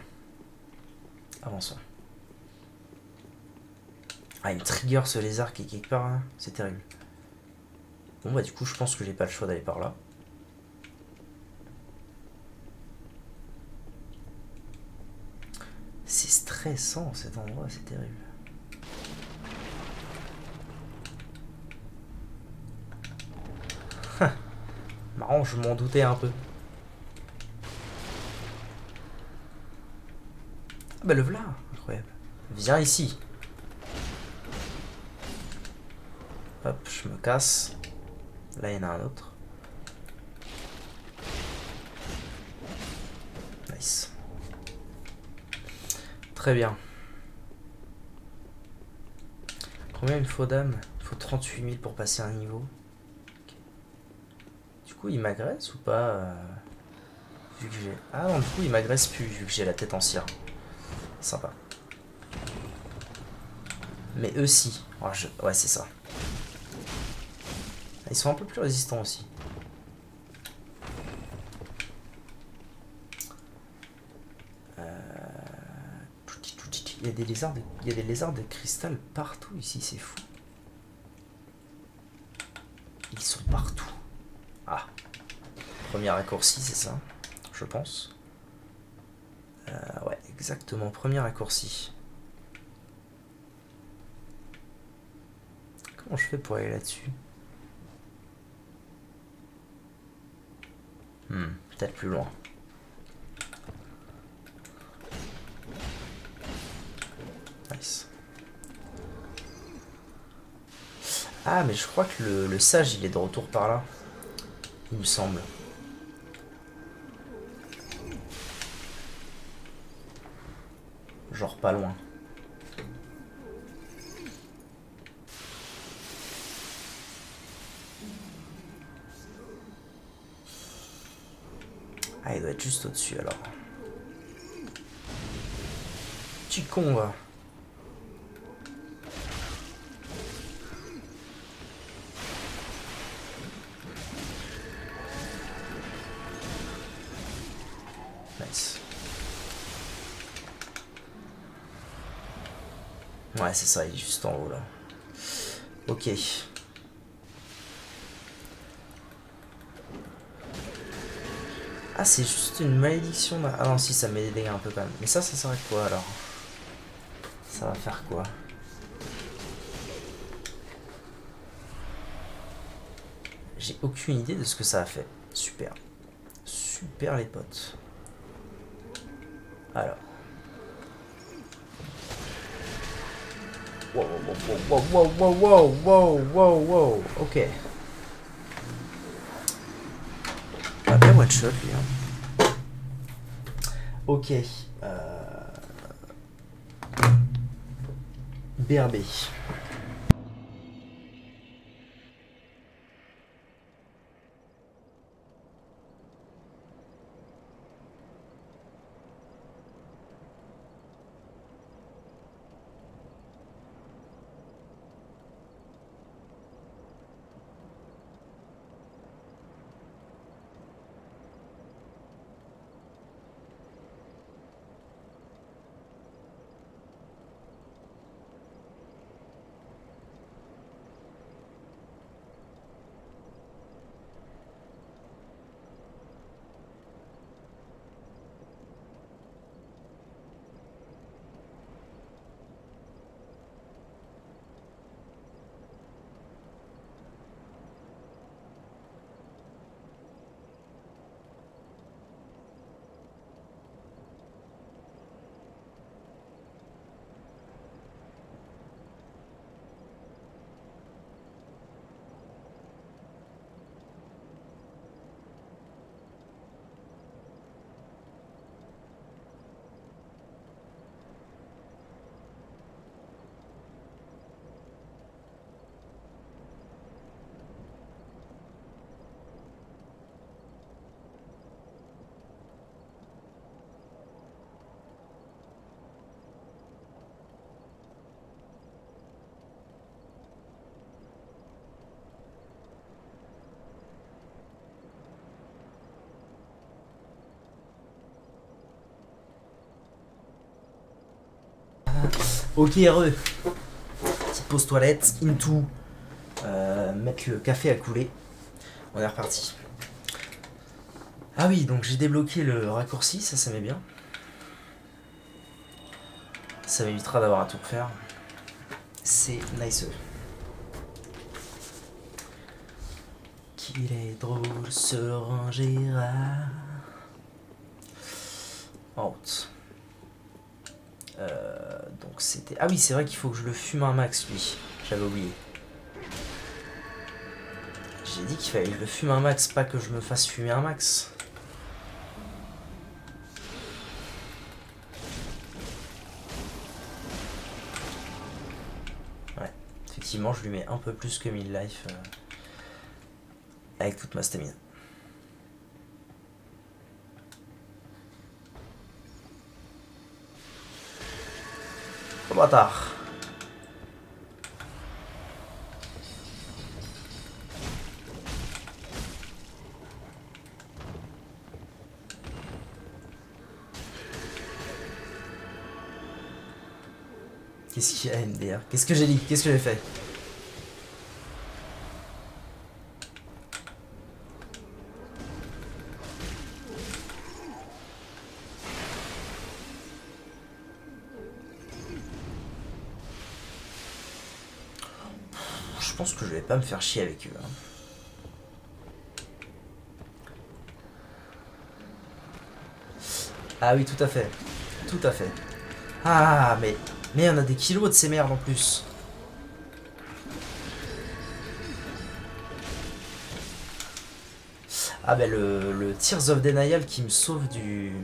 Avançons. Ah, il me trigger ce lézard qui est quelque part là. C'est terrible. Bon, bah, du coup, je pense que j'ai pas le choix d'aller par là. C'est stressant cet endroit, c'est terrible. Marrant, je m'en doutais un peu. Ah bah le v'là, incroyable. Viens ici. Hop, je me casse. Là, il y en a un autre. Nice. Très bien. Combien il me faut d'âme? Il faut 38 000 pour passer un niveau. Okay. Du coup, il m'agresse ou pas vu que j'ai... Ah non, du coup, il m'agresse plus vu que j'ai la tête en cire. Sympa. Mais eux si. Oh, ouais, c'est ça. Ils sont un peu plus résistants aussi. Il y a des lézards de cristal partout ici, c'est fou. Ils sont partout. Ah. Premier raccourci, c'est ça, je pense. Ouais, exactement. Premier raccourci. Comment je fais pour aller là-dessus? Peut-être plus loin. Nice. Ah, mais je crois que le sage, il est de retour par là. Il me semble. Genre pas loin. Ah, il doit être juste au-dessus alors. Tu con, va. Nice. Ouais, c'est ça, il est juste en haut là. Ok. Ah, c'est juste une malédiction. Ah non, si, ça met des dégâts un peu quand même. Mais ça sert à quoi alors? Ça va faire quoi? J'ai aucune idée de ce que ça a fait. Super. Super les potes. Alors. Wow, wow, wow, wow, wow, wow, wow, wow. Ok. On va bien one shot lui. Hein. Ok. BRB. Ok, heureux. Petite pause toilette, into. Mettre le café à couler. On est reparti. Ah oui, donc j'ai débloqué le raccourci, ça m'est bien. Ça m'évitera d'avoir à tout refaire. C'est nice. Qu'il est drôle ce rangera. Out. Donc c'était... Ah oui, c'est vrai qu'il faut que je le fume un max, lui. J'avais oublié. J'ai dit qu'il fallait que je le fume un max, pas que je me fasse fumer un max. Ouais, effectivement, je lui mets un peu plus que 1000 life avec toute ma stamina. Oh bâtard. Qu'est-ce qu'il y a MDR? Qu'est-ce que j'ai dit? Qu'est-ce que j'ai fait? pense que je vais pas me faire chier avec eux. Hein. Ah oui, tout à fait. Tout à fait. Ah, mais on a des kilos de ces merdes en plus. Ah ben le Tears of Denial qui me sauve du...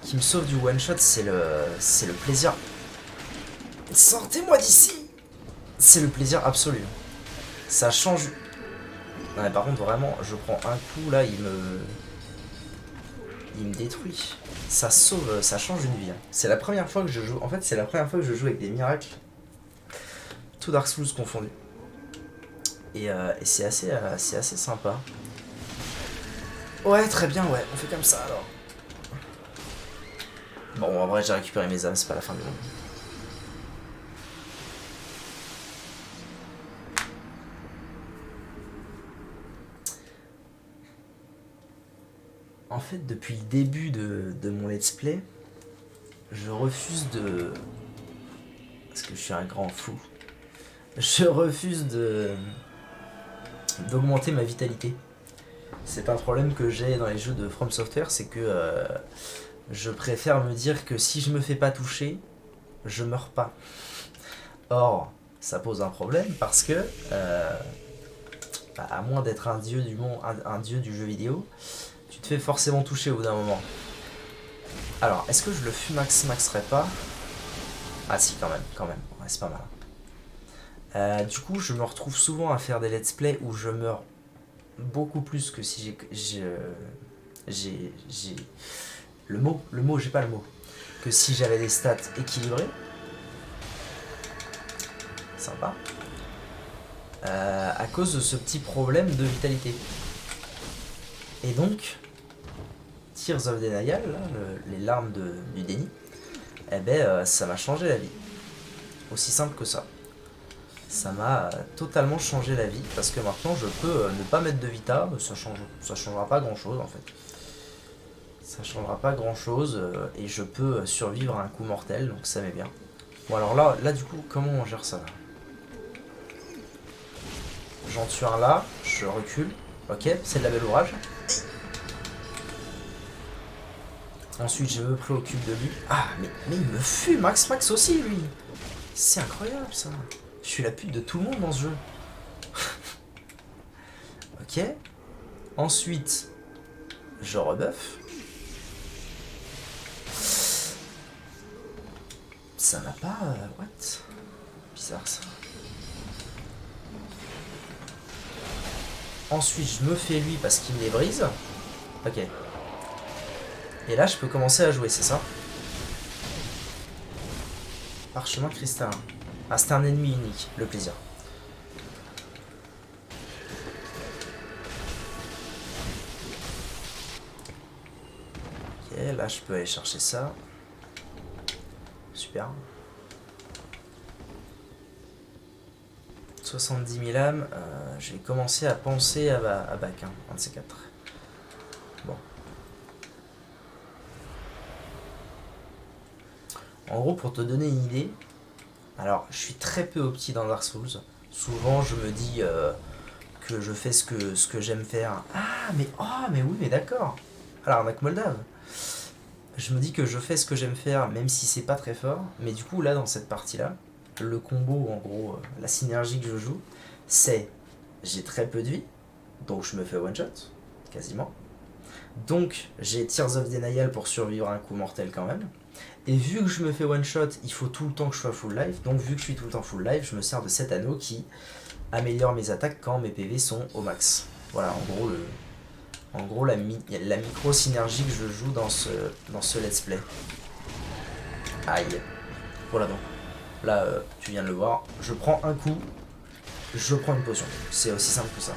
Qui me sauve du one shot, c'est le plaisir. Sortez-moi d'ici. C'est le plaisir absolu. Ça change... Non mais par contre vraiment, je prends un coup là, il me détruit. Ça sauve, ça change une vie. Hein. C'est la première fois que je joue... En fait c'est la première fois que je joue avec des miracles. Tout Dark Souls confondu. Et c'est assez sympa. Ouais, très bien, ouais, on fait comme ça alors. Bon, en vrai, j'ai récupéré mes âmes, c'est pas la fin du monde. En fait, depuis le début de mon let's play, je refuse de... Parce que je suis un grand fou. Je refuse d'augmenter ma vitalité. C'est un problème que j'ai dans les jeux de From Software, c'est que je préfère me dire que si je me fais pas toucher, je meurs pas. Or, ça pose un problème parce que, à moins d'être un dieu du monde, un dieu du jeu vidéo, tu te fais forcément toucher au bout d'un moment. Alors, est-ce que je le maxerais pas? Ah si, quand même, ouais, c'est pas mal. Du coup, je me retrouve souvent à faire des let's play où je meurs beaucoup plus que si j'ai j'ai pas le mot, que si j'avais des stats équilibrées. Sympa. À cause de ce petit problème de vitalité. Et donc, Tears of Denial, là, les larmes du déni, eh ben, ça m'a changé la vie. Aussi simple que ça. Ça m'a totalement changé la vie, parce que maintenant je peux ne pas mettre de vita, ça changera pas grand chose en fait. Ça changera pas grand chose, et je peux survivre à un coup mortel, donc ça m'est bien. Bon alors là du coup, comment on gère ça là? J'en tue un là, je recule, ok, c'est de la belle ouvrage. Ensuite je me préoccupe de lui. Ah mais il me fume, Max aussi lui. C'est incroyable ça. Je suis la pute de tout le monde dans ce jeu. Ok. Ensuite, je rebuff. Ça n'a pas... what? Bizarre ça. Ensuite, je me fais lui parce qu'il me les brise. Ok. Et là, je peux commencer à jouer, c'est ça? Parchemin cristallin. Ah, c'est un ennemi unique, le plaisir. Ok, là, je peux aller chercher ça. Super. 70 000 âmes, je vais commencer à penser à bac, hein, un de ces quatre. Bon. En gros, pour te donner une idée, alors je suis très peu opti dans Dark Souls. Souvent, je me dis que je fais ce que j'aime faire. Ah, mais oui, mais d'accord. Alors, Arnaque Moldave. Je me dis que je fais ce que j'aime faire, même si c'est pas très fort. Mais du coup, là, dans cette partie-là, le combo, en gros, la synergie que je joue, c'est j'ai très peu de vie, donc je me fais one shot, quasiment. Donc j'ai Tears of Denial pour survivre à un coup mortel quand même. Et vu que je me fais one shot, il faut tout le temps que je sois full life. Donc vu que je suis tout le temps full life, je me sers de cet anneau qui améliore mes attaques quand mes PV sont au max. Voilà, en gros la micro synergie que je joue dans ce let's play. Aïe. Voilà donc. Là, tu viens de le voir. Je prends un coup, je prends une potion. C'est aussi simple que ça.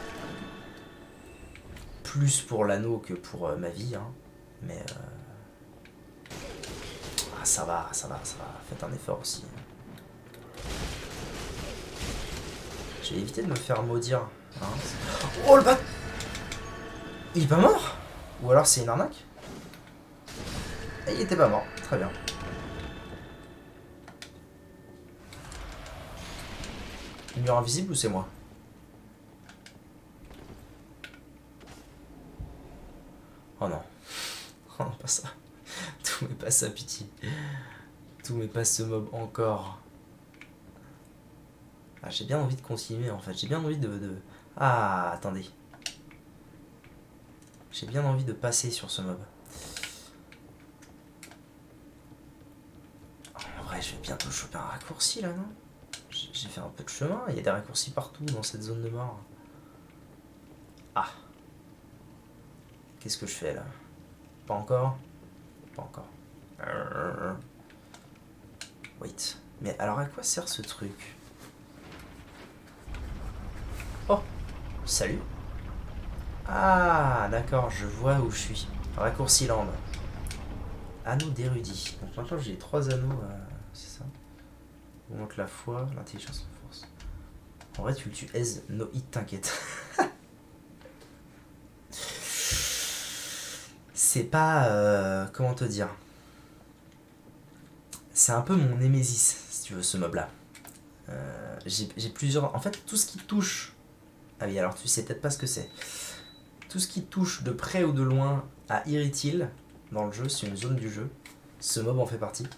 Plus pour l'anneau que pour ma vie, hein. Mais ah, ça va. Faites un effort aussi. J'ai évité de me faire maudire. Hein. Oh le bat! Il est pas mort? Ou alors c'est une arnaque? Et il était pas mort. Très bien. Le mur invisible ou c'est moi? Oh non. Oh non, pas ça. Tout mais pas ça, pitié. Tout mais pas ce mob encore. Ah, j'ai bien envie de continuer en fait. J'ai bien envie de... Ah, attendez. J'ai bien envie de passer sur ce mob. En vrai, je vais bientôt choper un raccourci là, non? J'ai fait un peu de chemin. Il y a des raccourcis partout dans cette zone de mort. Ah. Qu'est-ce que je fais là? Pas encore? Pas encore. Wait. Mais alors à quoi sert ce truc? Oh! Salut! Ah, d'accord, je vois où je suis. Raccourci land. Anneau d'érudit. Donc maintenant j'ai 3 anneaux, c'est ça? Augmente la foi, l'intelligence, la force. En vrai, tu le tues aise, no hit, t'inquiète. C'est pas. Comment te dire? C'est un peu mon némésis, si tu veux, ce mob là. J'ai plusieurs. En fait, tout ce qui touche. Ah oui, alors tu sais peut-être pas ce que c'est. Tout ce qui touche de près ou de loin à Irithil, dans le jeu, c'est une zone du jeu. Ce mob en fait partie.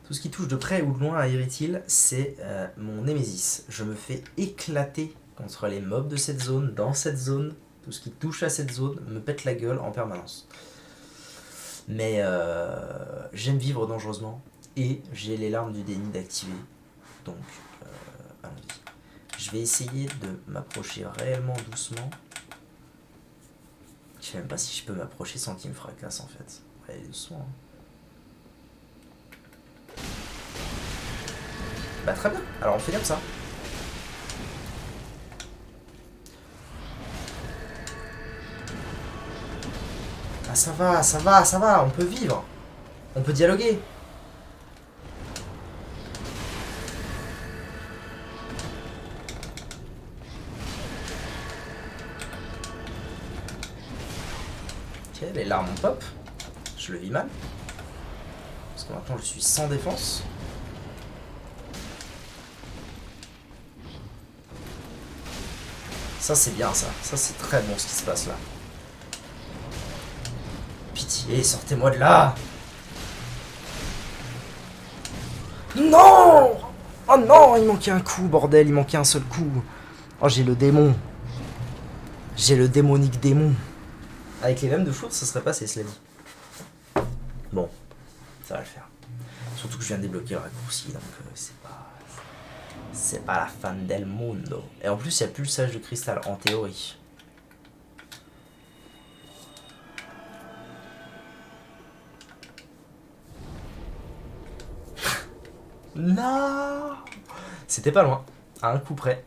Tout ce qui touche de près ou de loin à Irithil, c'est mon némésis. Je me fais éclater contre les mobs de cette zone, dans cette zone. Tout ce qui touche à cette zone me pète la gueule en permanence. Mais j'aime vivre dangereusement et j'ai les larmes du déni d'activer. Donc, allons-y. Je vais essayer de m'approcher réellement doucement. Je sais même pas si je peux m'approcher sans qu'il me fracasse en fait. Allez, doucement. Bah très bien, alors on fait comme ça. Ah ça va, ça va, ça va, on peut vivre. On peut dialoguer. Ok, les larmes ont pop. Je le vis mal. Parce que maintenant je suis sans défense. Ça c'est bien ça. Ça c'est très bon ce qui se passe là. Pitié, sortez-moi de là. Non! Oh non, il manquait un coup, bordel, il manquait un seul coup. Oh, j'ai le démon. J'ai le démonique démon. Avec les mêmes de foot, ça serait passé, cela dit. Bon, ça va le faire. Surtout que je viens de débloquer le raccourci, donc c'est pas la fin del mundo. Et en plus, il n'y a plus le sage de cristal, en théorie. Non! C'était pas loin, à un coup près.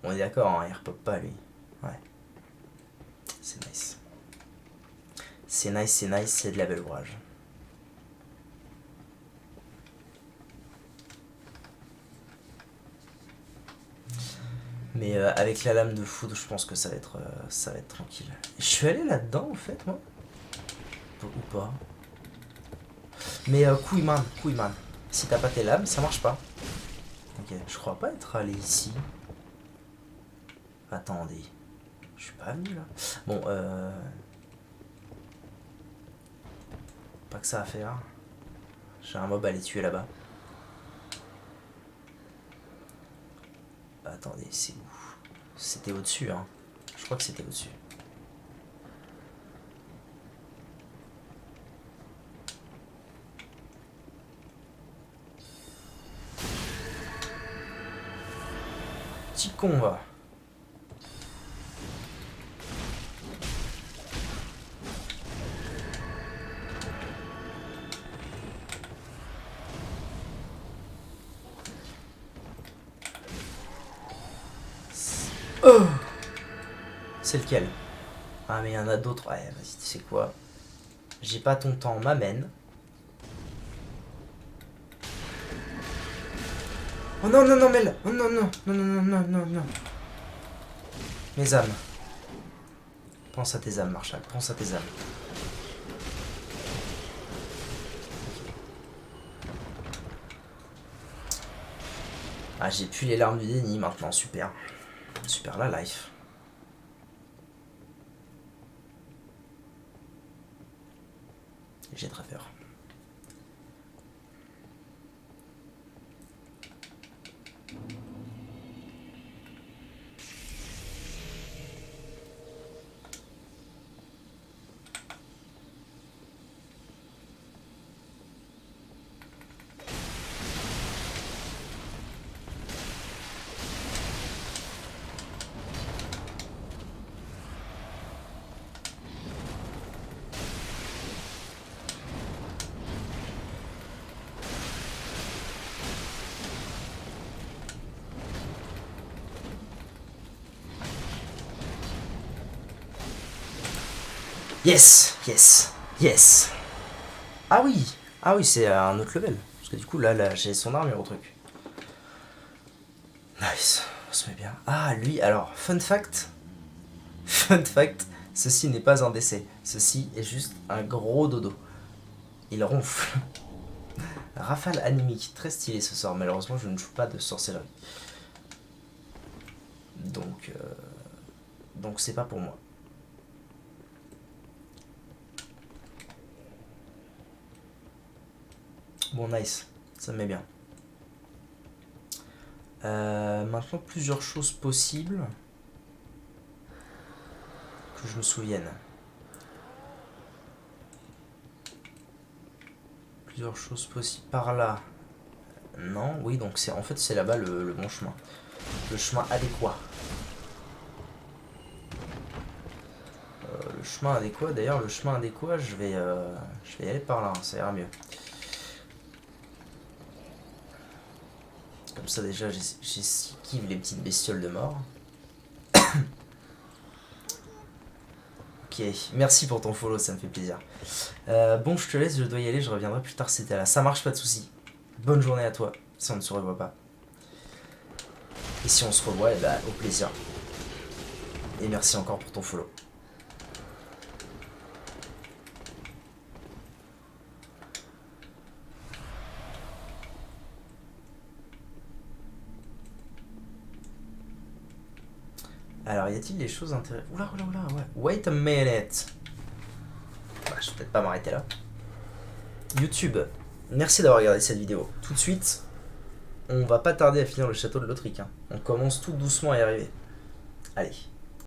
On est d'accord, hein, il repop pas lui. Ouais. C'est nice. C'est nice, c'est nice, c'est de la belle ouvrage. Mais avec la lame de foudre, je pense que ça va être tranquille. Je suis allé là-dedans, en fait, moi. Ou pas. Mais Couillman. Si t'as pas tes lames, ça marche pas. Ok, je crois pas être allé ici. Attendez. Je suis pas venu là. Bon, pas que ça à faire. J'ai un mob à les tuer là-bas. Attendez, c'est où? C'était au-dessus, hein. Je crois que c'était au-dessus. Petit con, va. Oh, c'est lequel? Ah mais il y en a d'autres. Ouais, vas-y, tu sais quoi? J'ai pas ton temps, m'amène. Oh non, non, non, Mel. Oh non, non, non, non, non, non, non. Mes âmes. Pense à tes âmes, Marshall. Pense à tes âmes. Ah, j'ai plus les larmes du déni maintenant, super. Super la life. J'ai très peur. Yes, yes, yes. Ah oui, ah oui, c'est un autre level. Parce que du coup, là j'ai son armure au truc. Nice, on se met bien. Ah, lui, alors, fun fact. Fun fact, ceci n'est pas un décès. Ceci est juste un gros dodo. Il ronfle. Rafale animique, très stylé ce sort. Malheureusement, je ne joue pas de sorcellerie. Donc c'est pas pour moi. Bon, nice, ça me met bien. Maintenant, plusieurs choses possibles que je me souvienne. Plusieurs choses possibles par là. Non, oui, donc c'est en fait c'est là-bas le bon chemin. Le chemin adéquat. Le chemin adéquat, d'ailleurs, le chemin adéquat, je vais y aller par là, hein, ça ira mieux. Comme ça, déjà, j'esquive les petites bestioles de mort. Ok, merci pour ton follow, ça me fait plaisir. Bon, je te laisse, je dois y aller, je reviendrai plus tard si t'es là. Ça marche, pas de soucis. Bonne journée à toi, si on ne se revoit pas. Et si on se revoit, eh ben, au plaisir. Et merci encore pour ton follow. Alors, y a-t-il des choses intéressantes? Oula, ouais. Wait a minute. Bah, je vais peut-être pas m'arrêter là. YouTube, merci d'avoir regardé cette vidéo. Tout de suite, on va pas tarder à finir le château de Lothric. Hein. On commence tout doucement à y arriver. Allez.